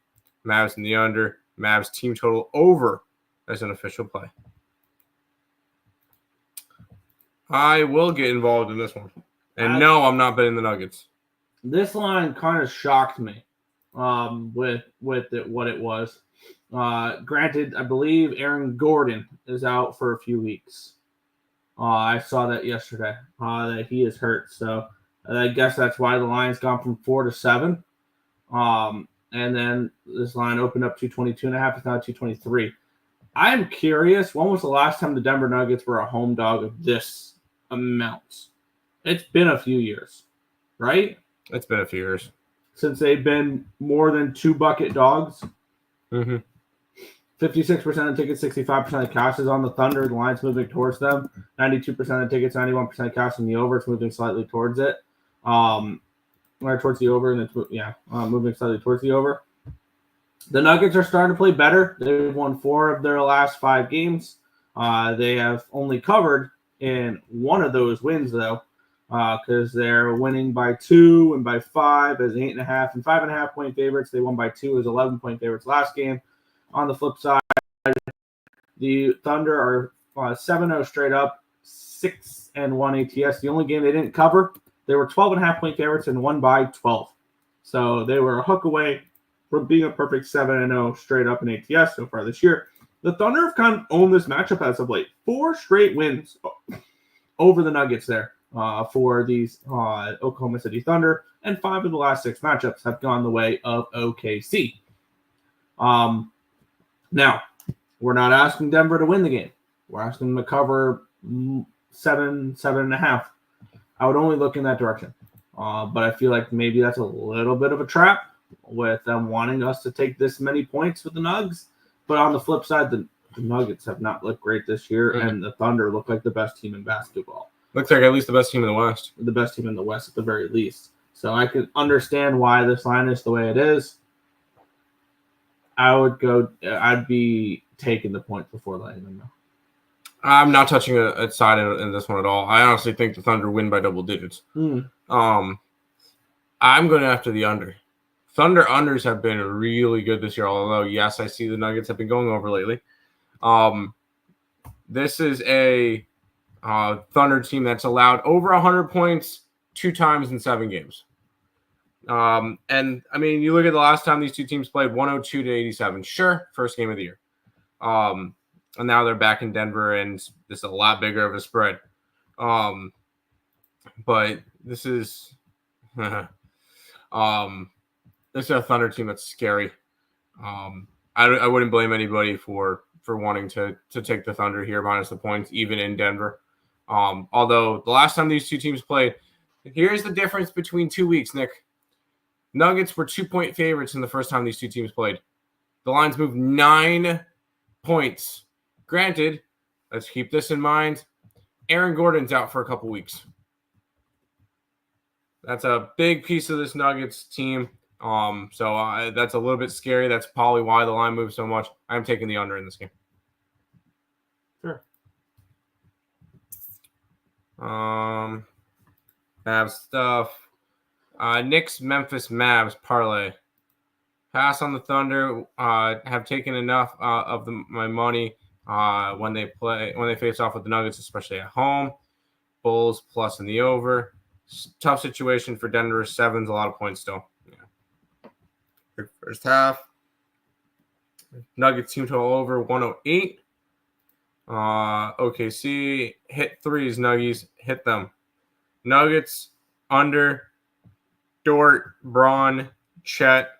Mavs in the under. Mavs team total over as an official play. I will get involved in this one. And no, I'm not betting the Nuggets. This line kind of shocked me with what it was. Granted, I believe Aaron Gordon is out for a few weeks. I saw that yesterday, that he is hurt. So I guess that's why the line's gone from 4 to 7. And then this line opened up 222.5. It's now 223. I'm curious, when was the last time the Denver Nuggets were a home dog of this amount? It's been a few years, right? It's been a few years. Since they've been more than 2-bucket dogs. Mm-hmm. 56% of tickets, 65% of cash is on the Thunder. The line's moving towards them. 92% of tickets, 91% of cash in the over. It's moving slightly towards it. Or towards the over, and it's moving slightly towards the over. The Nuggets are starting to play better. They've won 4 of their last 5 games. They have only covered in one of those wins, though, because they're winning by 2 and by 5 as 8.5 and 5.5-point favorites. They won by 2 as 11-point favorites last game. On the flip side, the Thunder are 7-0 straight up, 6-1 ATS. The only game they didn't cover, they were 12.5-point favorites and won by 12. So they were a hook away from being a perfect 7-0 straight up in ATS so far this year. The Thunder have kind of owned this matchup as of late. 4 straight wins over the Nuggets there for these Oklahoma City Thunder, and 5 of the last 6 matchups have gone the way of OKC. Now, we're not asking Denver to win the game. We're asking them to cover 7.5. I would only look in that direction. But I feel like maybe that's a little bit of a trap with them wanting us to take this many points with the Nugs. But on the flip side, the Nuggets have not looked great this year, and the Thunder look like the best team in basketball. Looks like at least the best team in the West. The best team in the West at the very least. So I can understand why this line is the way it is. I'd be taking the points before letting them know. I'm not touching a side in this one at all. I honestly think the Thunder win by double digits. I'm going after the under. Thunder unders have been really good this year, although, yes, I see the Nuggets have been going over lately. This is a Thunder team that's allowed over 100 points 2 times in 7 games. And, I mean, you look at the last time these two teams played, 102-87. Sure, first game of the year. And now they're back in Denver, and this is a lot bigger of a spread. But this is this is a Thunder team that's scary. I wouldn't blame anybody for wanting to take the Thunder here minus the points, even in Denver. Although the last time these two teams played, here's the difference between 2 weeks, Nick. Nuggets were 2-point favorites in the first time these two teams played. The lines moved 9 points. Granted, let's keep this in mind. Aaron Gordon's out for a couple weeks. That's a big piece of this Nuggets team. So that's a little bit scary. That's probably why the line moves so much. I'm taking the under in this game. Sure. Mavs stuff. Knicks, Memphis, Mavs parlay. Pass on the Thunder. Have taken enough of my money when they face off with the Nuggets, especially at home. Bulls plus in the over. Tough situation for Denver. 7's a lot of points still. Yeah. First half. Nuggets team total over 108. OKC hit threes. Nuggies hit them. Nuggets under. Dort, Braun, Chet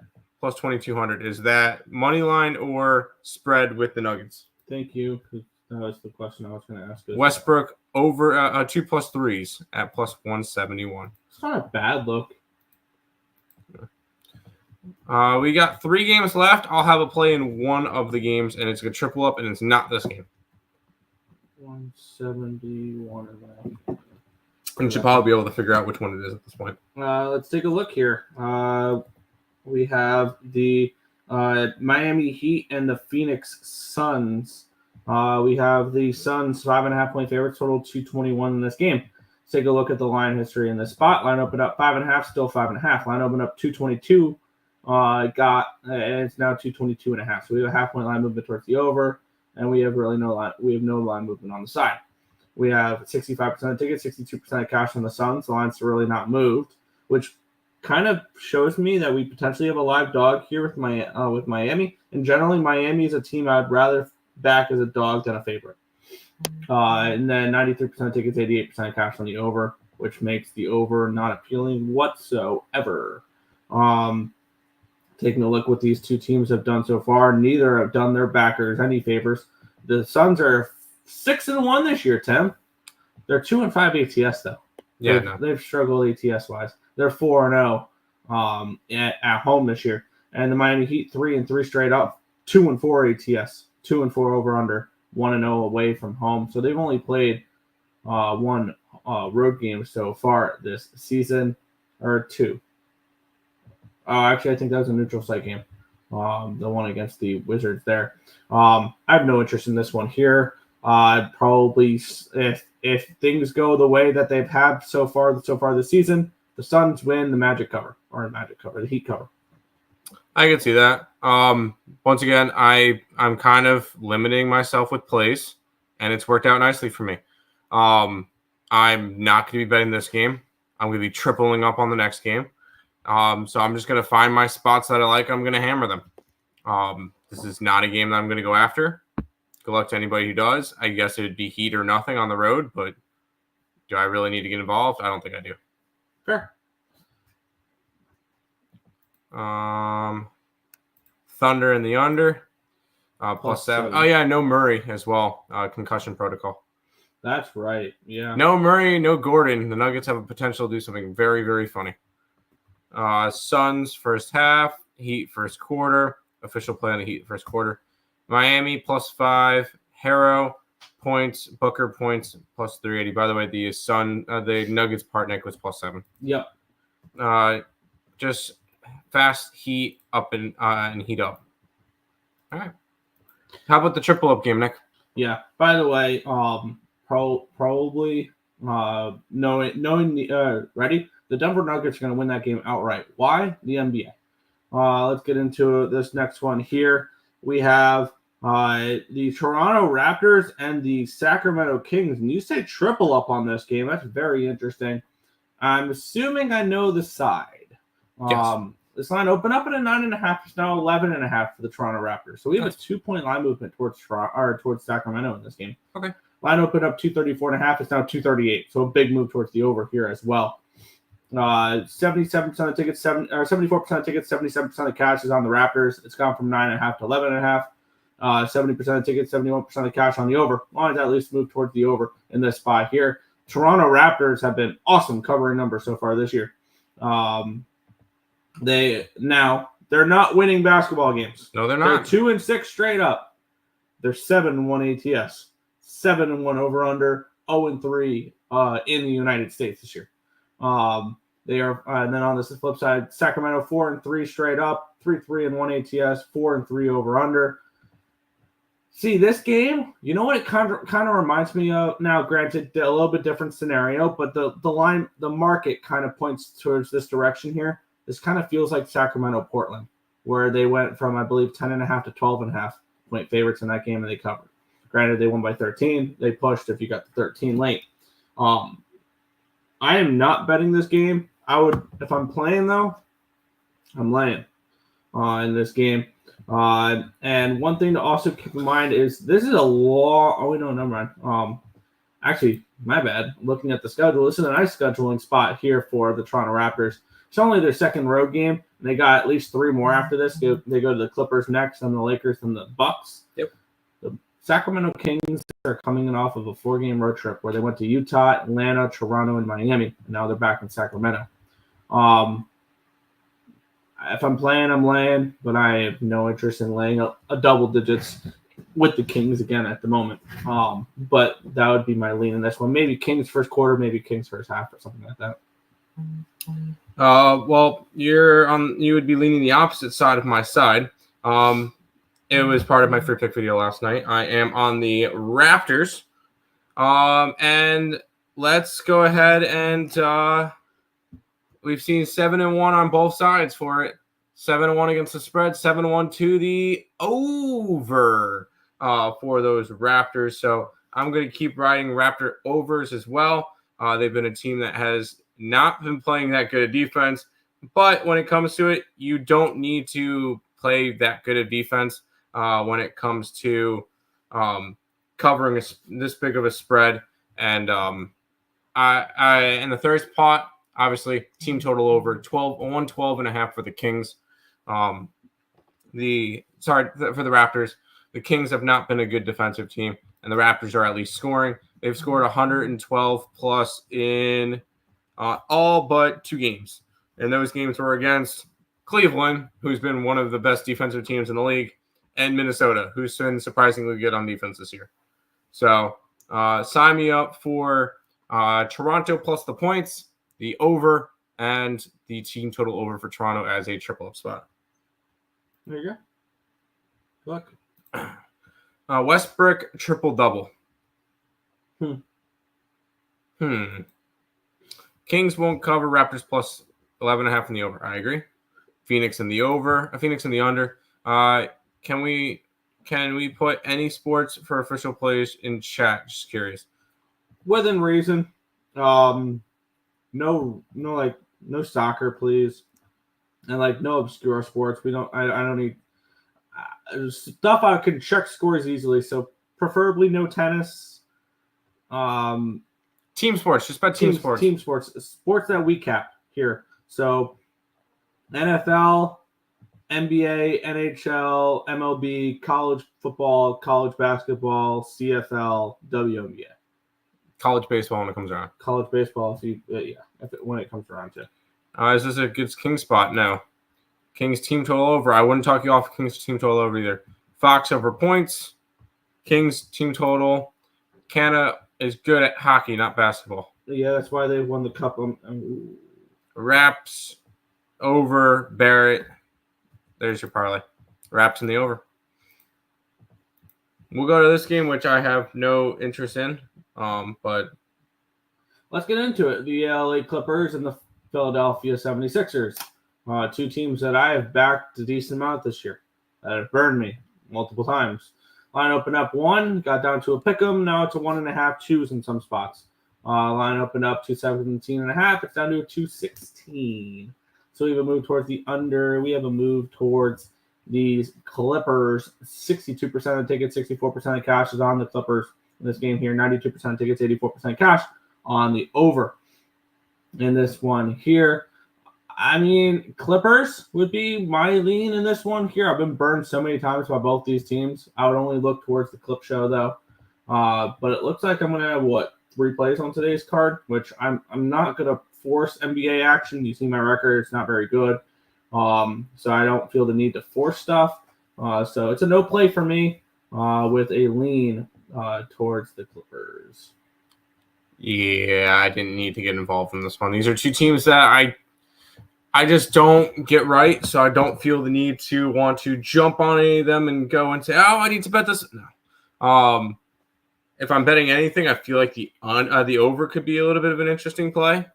plus 2,200. Is that money line or spread with the Nuggets? Thank you. That was the question I was going to ask. Westbrook over 2 plus 3s at plus 171. It's not a bad look. We got 3 games left. I'll have a play in one of the games, and it's a triple up, and it's not this game. 171. You should probably be able to figure out which one it is at this point. Let's take a look here. We have the Miami Heat and the Phoenix Suns. We have the Suns 5.5-point favorites, total 221 in this game. Let's take a look at the line history in this spot. Line opened up 5.5, still 5.5. Line opened up 222. And it's now 222.5. So we have a half-point line movement towards the over, and we have really no line. We have no line movement on the side. We have 65% of tickets, 62% of cash on the Suns. The line's really not moved, which kind of shows me that we potentially have a live dog here with Miami. And generally, Miami is a team I'd rather back as a dog than a favorite. And then 93% of tickets, 88% of cash on the over, which makes the over not appealing whatsoever. Taking a look what these two teams have done so far, neither have done their backers any favors. The Suns are 6-1 this year, Tim. They're 2-5 ATS though. Yeah, they've struggled ATS wise. They're 4-0 at home this year, and the Miami Heat 3-3 straight up, 2-4 ATS, 2-4 over under, 1-0 away from home. So they've only played one road game so far this season, or 2. Actually, I think that was a neutral site game. The one against the Wizards there. I have no interest in this one here. Probably if things go the way that they've had so far this season, the Suns win the Heat cover. I can see that. Once again, I'm kind of limiting myself with plays, and it's worked out nicely for me. I'm not going to be betting this game. I'm going to be tripling up on the next game. So I'm just going to find my spots that I like. I'm going to hammer them. This is not a game that I'm going to go after. Good luck to anybody who does. I guess it would be Heat or nothing on the road, but do I really need to get involved? I don't think I do. Fair. Thunder in the under. Plus 7. Oh, yeah, no Murray as well. Concussion protocol. That's right. Yeah. No Murray, no Gordon. The Nuggets have a potential to do something very, very funny. Suns first half. Heat first quarter. Official play on the Heat first quarter. Miami plus 5. Harrow points. Booker points plus 380. By the way, the Nuggets partner was plus 7. Yep. Just fast Heat up and heat up. All right. How about the triple up game, Nick? Yeah. By the way, probably knowing the ready, the Denver Nuggets are going to win that game outright. Why? The NBA. Let's get into this next one here. We have the Toronto Raptors and the Sacramento Kings. And you say triple up on this game. That's very interesting. I'm assuming I know the side. Yes. This line opened up at a 9.5. It's now 11.5 for the Toronto Raptors. So we have a 2-point line movement towards Sacramento in this game. Okay. Line opened up 234.5. It's now 238. So a big move towards the over here as well. 77% of tickets, 74% of tickets, 77% of cash is on the Raptors. It's gone from 9.5 to 11.5. 70% of tickets, 71% of cash on the over. Lines at least move towards the over in this spot here. Toronto Raptors have been awesome covering numbers so far this year. They're not winning basketball games. No, they're not. They're 2-6 straight up. They're 7-1 ATS, 7-1 over under, 0-3 in the United States this year. They are, and then on the flip side, Sacramento 4-3 straight up, 3-1 ATS, 4-3 over under. See, this game, you know what it kind of reminds me of? Now, granted, a little bit different scenario, but the market kind of points towards this direction here. This kind of feels like Sacramento Portland, where they went from, I believe, 10.5 to 12.5 point favorites in that game, and they covered. Granted, they won by 13. They pushed if you got the 13 late. I am not betting this game. I would, if I'm playing though, I'm laying in this game. And one thing to also keep in mind is this is a long. Oh, wait, no, never mind. Actually, my bad. Looking at the schedule, this is a nice scheduling spot here for the Toronto Raptors. It's only their second road game, and they got at least 3 more after this. They go to the Clippers next, then the Lakers, then the Bucks. Yep. The Sacramento Kings are coming in off of a 4-game road trip where they went to Utah, Atlanta, Toronto, and Miami, and now they're back in Sacramento. If I'm playing, I'm laying, but I have no interest in laying a double digits with the Kings again at the moment. But that would be my lean in this one. Maybe Kings first quarter, maybe Kings first half, or something like that. Well, you would be leaning the opposite side of my side. It was part of my free pick video last night. I am on the Raptors. And let's go ahead and we've seen 7-1 on both sides for it. 7-1 against the spread, 7-1 to the over for those Raptors. So I'm going to keep riding Raptor overs as well. They've been a team that has not been playing that good of defense. But when it comes to it, you don't need to play that good of defense when it comes to covering this big of a spread. And I in the third spot, obviously, team total over 112.5 for the Kings. For the Raptors. The Kings have not been a good defensive team, and the Raptors are at least scoring. They've scored 112 plus in all but 2 games. And those games were against Cleveland, who's been one of the best defensive teams in the league, and Minnesota, who's been surprisingly good on defense this year. So sign me up for Toronto plus the points, the over, and the team total over for Toronto as a triple-up spot. There you go. Good luck. Westbrook triple-double. Kings won't cover. Raptors plus 11.5 in the over. I agree. Phoenix in the over. Phoenix in the under. Can we put any sports for official plays in chat? Just curious. Within reason. No soccer, please, and no obscure sports. I don't need stuff I can check scores easily. So preferably no tennis. Team sports, just about team sports. Team sports that we cap here. So NFL, NBA, NHL, MLB, college football, college basketball, CFL, WNBA. College baseball when it comes around. College baseball, when it comes around to. Is this a good Kings spot? No. Kings team total over. I wouldn't talk you off Kings team total over either. Fox over points. Kings team total. Canada is good at hockey, not basketball. Yeah, that's why they won the cup. Raps over Barrett. There's your parlay. Raps in the over. We'll go to this game, which I have no interest in. But let's get into it. The LA Clippers and the Philadelphia 76ers. Two teams that I have backed a decent amount this year that have burned me multiple times. Line opened up 1, got down to a pick 'em. Now it's a 1.5, 2s in some spots. Line opened up to 17.5. It's down to a 216. So we have a move towards the under. We have a move towards the Clippers. 62% of the tickets, 64% of cash is on the Clippers in this game here. 92% of tickets, 84% cash on the over. In this one here, I mean, Clippers would be my lean in this one here. I've been burned so many times by both these teams. I would only look towards the Clip show, though. But it looks like I'm going to have, 3 plays on today's card, which I'm not going to force NBA action. You see my record. It's not very good. So I don't feel the need to force stuff. So it's a no play for me with a lean towards the Clippers. Yeah, I didn't need to get involved in this one. These are two teams that I just don't get right, so I don't feel the need to want to jump on any of them and go and say, "Oh, I need to bet this." No. If I'm betting anything, I feel like the over could be a little bit of an interesting play.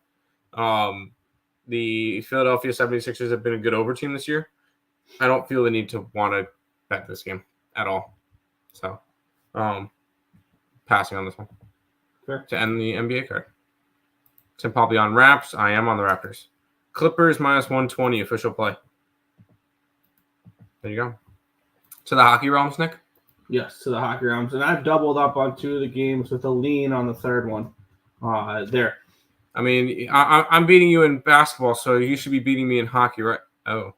The Philadelphia 76ers have been a good over team this year. I don't feel the need to want to bet this game at all. So, passing on this one. Fair. To end the NBA card. Tim Poppy on Raps. I am on the Raptors. Clippers minus 120 official play. There you go. To the hockey realms, Nick? Yes, to the hockey realms. And I've doubled up on 2 of the games with a lean on the third one there. I mean, I'm beating you in basketball, so you should be beating me in hockey, right? Oh.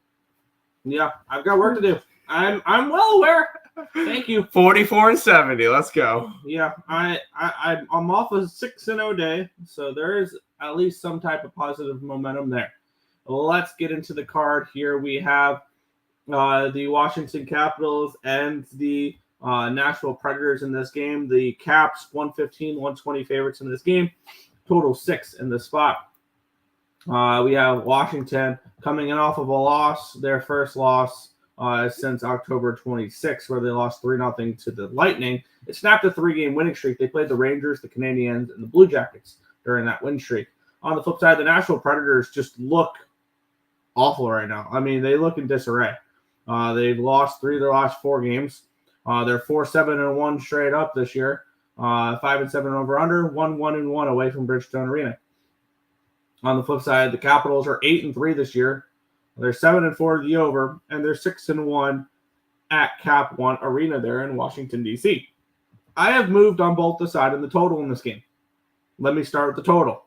Yeah, I've got work to do. I'm well aware. Thank you. 44-70. Let's go. Yeah, I'm off a 6-0 day, so there is at least some type of positive momentum there. Let's get into the card here. We have the Washington Capitals and the Nashville Predators in this game. The Caps 115, 120 favorites in this game. Total 6 in the spot. We have Washington coming in off of a loss, their first loss since October 26th, where they lost 3-0 to the Lightning. It snapped a 3-game winning streak. They played the Rangers, the Canadiens, and the Blue Jackets during that win streak. On the flip side, the Nashville Predators just look awful right now. I mean, they look in disarray. They've lost 3 of their last 4 games. They're 4-7-1 straight up this year. 5-7 over under, 1-1-1 away from Bridgestone Arena. On the flip side, the Capitals are 8-3 this year. They're 7-4 the over, and they're 6-1 at Cap One Arena there in Washington, D.C. I have moved on both the side and the total in this game. Let me start with the total.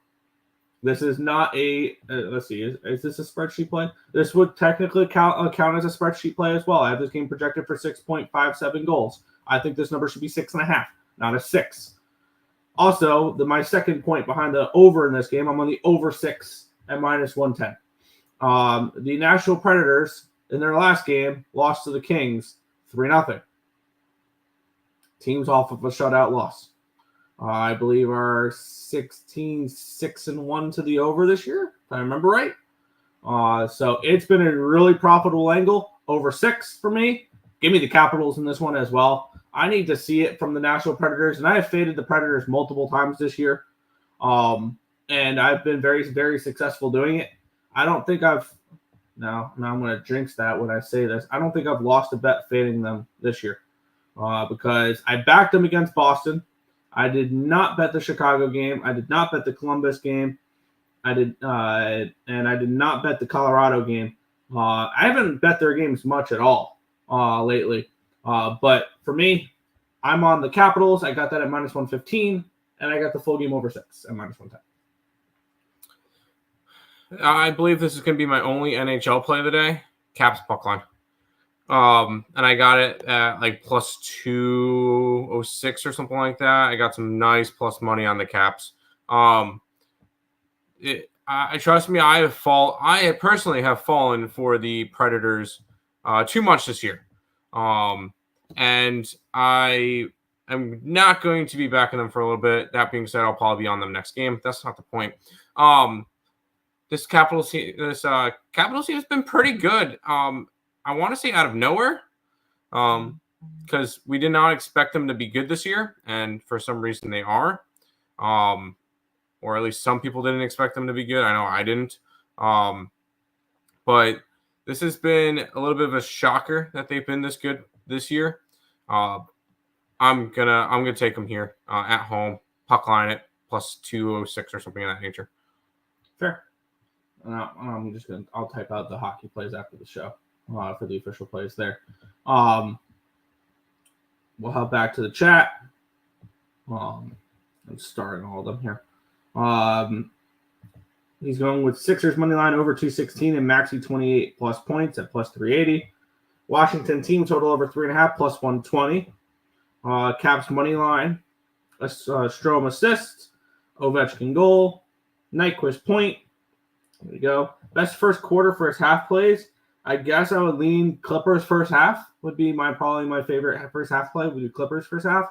This is not a, let's see, is this a spreadsheet play? This would technically count as a spreadsheet play as well. I have this game projected for 6.57 goals. I think this number should be 6.5, not a 6. Also, my second point behind the over in this game, I'm on the over 6 at minus 110. The Nashville Predators, in their last game, lost to the Kings 3-0. Teams off of a shutout loss. I believe are 6-1 to the over this year, if I remember right. So it's been a really profitable angle. Over 6 for me. Give me the Capitals in this one as well. I need to see it from the Nashville Predators, and I have faded the Predators multiple times this year. And I've been very, very successful doing it. I don't think now I'm going to jinx that when I say this. I don't think I've lost a bet fading them this year because I backed them against Boston. I did not bet the Chicago game. I did not bet the Columbus game. And I did not bet the Colorado game. I haven't bet their games much at all lately. But for me, I'm on the Capitals. I got that at minus 115, and I got the full game over 6 at minus 110. I believe this is going to be my only NHL play of the day. Caps puck line. And I got it at like plus 206 or something like that. I got some nice plus money on the Caps. Trust me, I personally have fallen for the Predators too much this year. And I am not going to be backing them for a little bit. That being said, I'll probably be on them next game. That's not the point. This Capitals team has been pretty good. I want to say out of nowhere. because we did not expect them to be good this year, and for some reason they are. Or at least some people didn't expect them to be good. I know I didn't. But this has been a little bit of a shocker that they've been this good this year. I'm gonna take them here at home, puck line it plus 206 or something of that nature. Fair. I'll type out the hockey plays after the show for the official plays there. We'll head back to the chat. I'm starting all of them here. He's going with Sixers money line over 216 and Maxey 28 plus points at plus 380. Washington team total over 3.5 plus 120. Caps money line, Strome assist, Ovechkin goal, Nyquist point. There you go. Best first quarter, first half plays. I guess I would lean Clippers first half. Would be probably my favorite first half play. We do Clippers first half.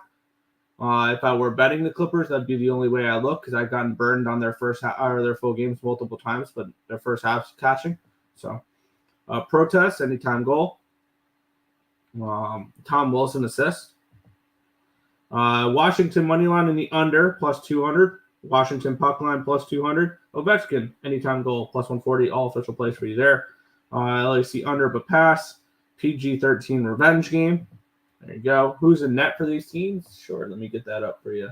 If I were betting the Clippers, that'd be the only way I look because I've gotten burned on their first half or their full games multiple times, but their first half's catching. So, protest anytime goal. Tom Wilson assist. Washington money line in the under plus 200. Washington puck line plus 200. Ovechkin anytime goal plus 140. All official plays for you there. LAC under but pass. PG-13 revenge game. There you go. Who's in net for these teams? Sure, let me get that up for you.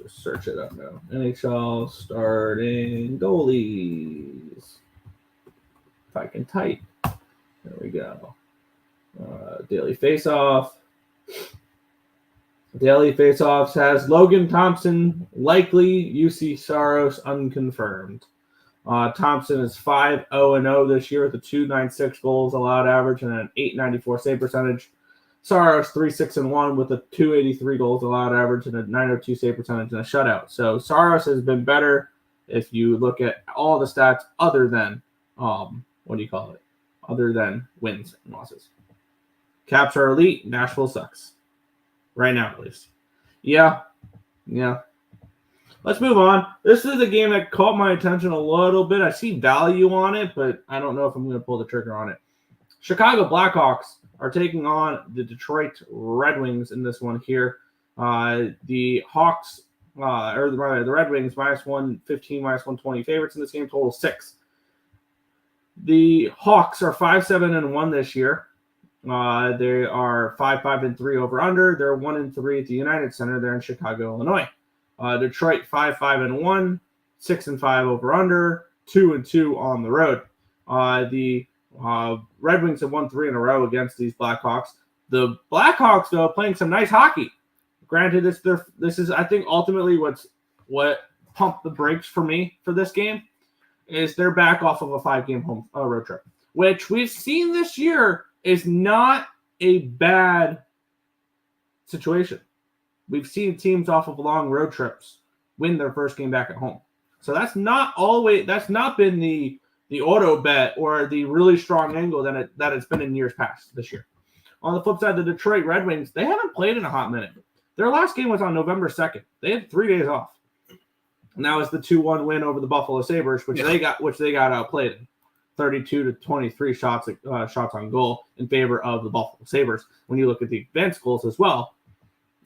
Search it up now. NHL starting goalies. If I can type. There we go. Daily faceoff. Daily faceoffs has Logan Thompson, likely UC Saros, unconfirmed. Thompson is 5-0-0 this year with a 2.96 goals allowed average and an 8.94 save percentage. Saros 3-6-1 with a 2.83 goals allowed average and a 9.02 save percentage and a shutout. So Saros has been better if you look at all the stats other than other than wins and losses. Caps are elite. Nashville sucks. Right now, at least. Yeah. Let's move on. This is a game that caught my attention a little bit. I see value on it, but I don't know if I'm going to pull the trigger on it. Chicago Blackhawks are taking on the Detroit Red Wings in this one here. The Hawks, the Red Wings, minus 115, minus 120 favorites in this game, total 6. The Hawks are 5-7-1 this year. They are 5-5-3 over under. They're 1-3 at the United Center. They're in Chicago, Illinois. Detroit 5-5-1, 6-5 over under, 2-2 on the road. The Red Wings have won 3 in a row against these Blackhawks. The Blackhawks, though, playing some nice hockey. Granted, this is I think ultimately what pumped the brakes for me for this game is they're back off of a 5-game home road trip, which we've seen this year is not a bad situation. We've seen teams off of long road trips win their first game back at home. So that's not been the auto bet or the really strong angle that it's been in years past this year. On the flip side, the Detroit Red Wings, they haven't played in a hot minute. Their last game was on November 2nd. They had 3 days off. Now it's the 2-1 win over the Buffalo Sabres, which they got outplayed in. 32-23 shots on goal in favor of the Buffalo Sabres. When you look at the advanced goals as well,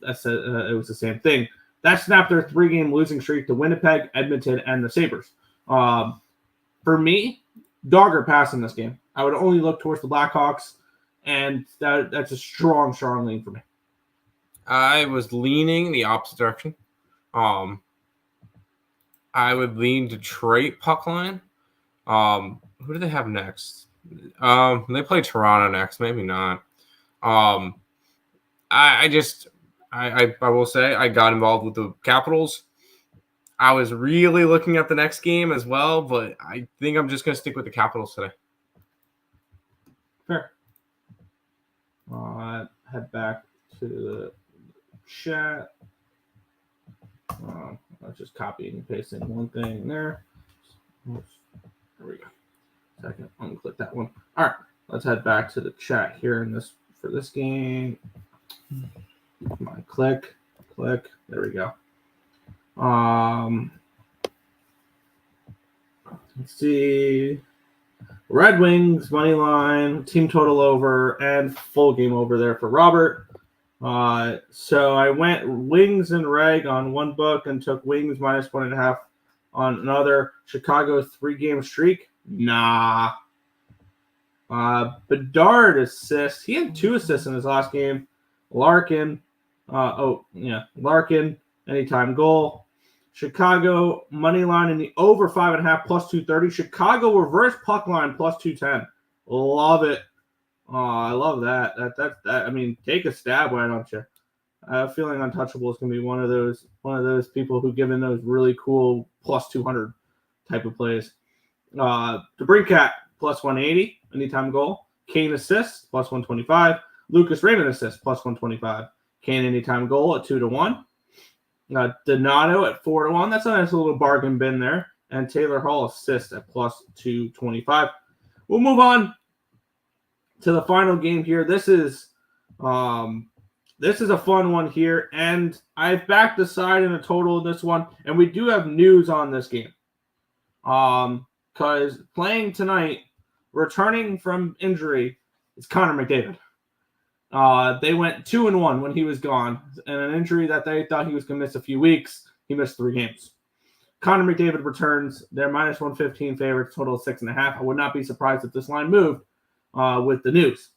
it was the same thing. That snapped their 3-game losing streak to Winnipeg, Edmonton, and the Sabres. For me, dog or pass in this game. I would only look towards the Blackhawks, and that's a strong lean for me. I was leaning the opposite direction. I would lean Detroit puck line. Who do they have next? They play Toronto next. Maybe not. I will say I got involved with the Capitals. I was really looking at the next game as well, but I think I'm just going to stick with the Capitals today. Fair. Head back to the chat. I was just copying and pasting one thing there. There we go. Second, unclick that one. All right, let's head back to the chat here for this game. Come on, click. There we go. Let's see. Red Wings, money line, team total over, and full game over there for Robert. So I went Wings and Reg on one book and took Wings minus 1.5 on another. Chicago 3-game streak. Nah. Bedard assists. He had 2 assists in his last game. Larkin. Larkin, anytime goal. Chicago money line in the over 5.5 plus 230. Chicago reverse puck line plus 210. Love it. Oh, I love that. That. I mean, take a stab, why don't you? I have a feeling Untouchable is going to be one of those people who give in those really cool plus 200 type of plays. DeBrincat plus 180, anytime goal. Kane assists plus 125. Lucas Raymond assists plus 125. Kane anytime goal at 2-1. Donato at 4-1. That's a nice little bargain bin there. And Taylor Hall assists at plus 225. We'll move on to the final game here. This is a fun one here, and I've backed the side in a total in this one, and we do have news on this game. Because playing tonight, returning from injury, is Connor McDavid. They went 2-1 when he was gone, and an injury that they thought he was going to miss a few weeks, he missed 3 games. Connor McDavid returns. They're minus 115 favorites, total of 6.5. I would not be surprised if this line moved with the news,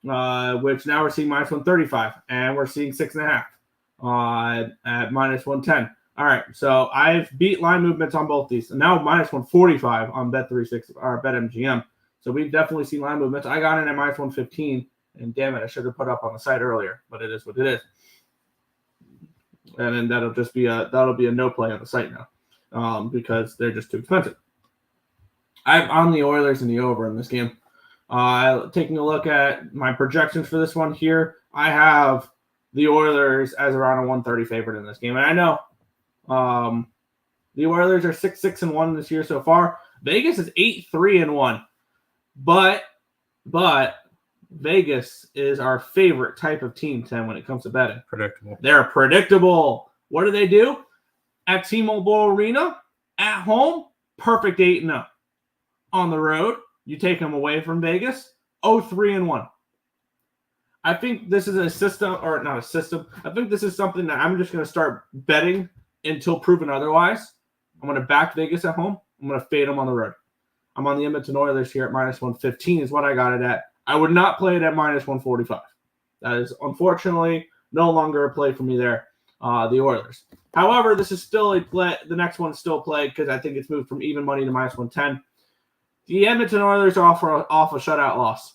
which now we're seeing minus 135, and we're seeing 6.5 at minus 110. All right, so I've beat line movements on both these. And now minus 145 on Bet360 or BetMGM. So we've definitely seen line movements. I got in at minus 115, and damn it, I should have put up on the site earlier, but it is what it is. And then that'll be a no play on the site now, because they're just too expensive. I'm on the Oilers and the over in this game. Taking a look at my projections for this one here, I have the Oilers as around a 130 favorite in this game. And I know the Oilers are 6-6-1 this year so far. Vegas is 8-3-1. But Vegas is our favorite type of team, Tim, when it comes to betting. Predictable. They're predictable. What do? At T-Mobile Arena, at home, perfect 8-0. On the road, you take them away from Vegas, 0-3-1. I think this is a system, or not a system. I think this is something that I'm just going to start betting until proven otherwise. I'm going to back Vegas at home. I'm going to fade them on the road. I'm on the Edmonton Oilers here at minus 115 is what I got it at. I would not play it at minus 145. That is unfortunately no longer a play for me there, the Oilers. However, this is still a play. The next one is still a play because I think it's moved from even money to minus 110. The Edmonton Oilers are off a shutout loss.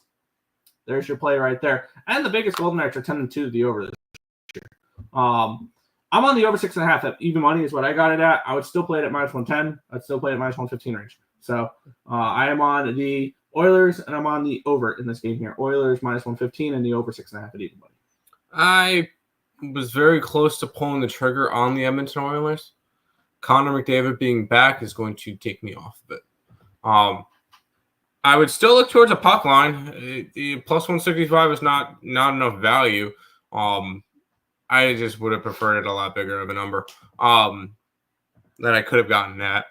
There's your play right there. And the biggest Golden Knights are 10-2 to the over this year. I'm on the over 6.5 at even money is what I got it at. I would still play it at minus 110. I'd still play it at minus 115 range. So I am on the Oilers and I'm on the over in this game here. Oilers minus 115 and the over 6.5 at even money. I was very close to pulling the trigger on the Edmonton Oilers. Connor McDavid being back is going to take me off of it. I would still look towards a puck line. The plus 165 is not enough value. I just would have preferred it a lot bigger of a number that I could have gotten at.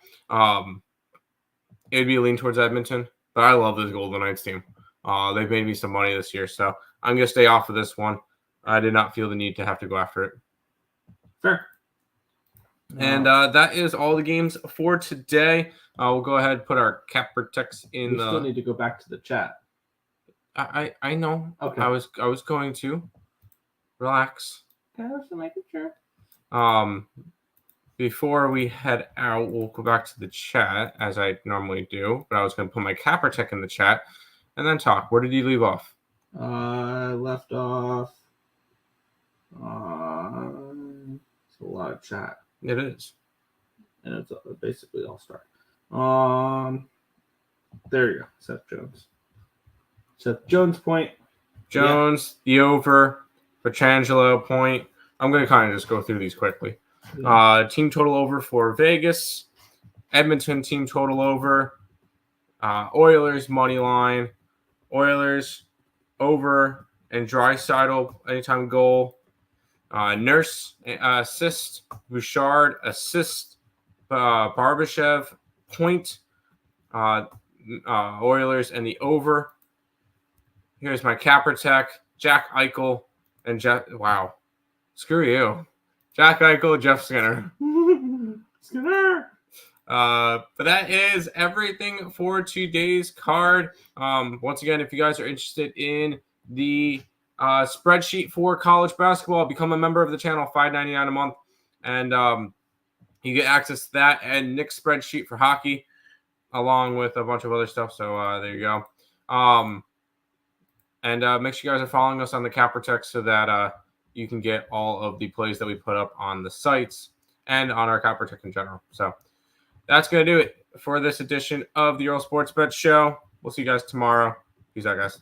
It'd be a lean towards Edmonton, but I love this Golden Knights team. They've made me some money this year, so I'm going to stay off of this one. I did not feel the need to have to go after it. Fair. And that is all the games for today. We'll go ahead and put our CapperTeks in. We still need to go back to the chat. I know. Okay. I was going to relax. Okay, I was making sure. Before we head out, we'll go back to the chat as I normally do. But I was going to put my CapperTek in the chat and then talk. Where did you leave off? I left off. It's a lot of chat. It is. And it's basically all start. There you go. Seth Jones point. Jones, the over. Petrangelo point. I'm going to kind of just go through these quickly. Team total over for Vegas. Edmonton team total over. Oilers money line. Oilers over and Draisaitl anytime goal. Nurse assist. Bouchard assist. Barbashev point. Oilers and the over. Here's my CapperTek, Jack Eichel, and Jeff. Wow. Screw you. Jack Eichel, Jeff Skinner. Skinner. But that is everything for today's card. Once again, if you guys are interested in the spreadsheet for college basketball, become a member of the channel, $5.99 a month. And you get access to that and Nick's spreadsheet for hockey, along with a bunch of other stuff. So there you go. And make sure you guys are following us on the CapperTek so that you can get all of the plays that we put up on the sites and on our CapperTek in general. So that's going to do it for this edition of the Earle Sports Bet Show. We'll see you guys tomorrow. Peace out, guys.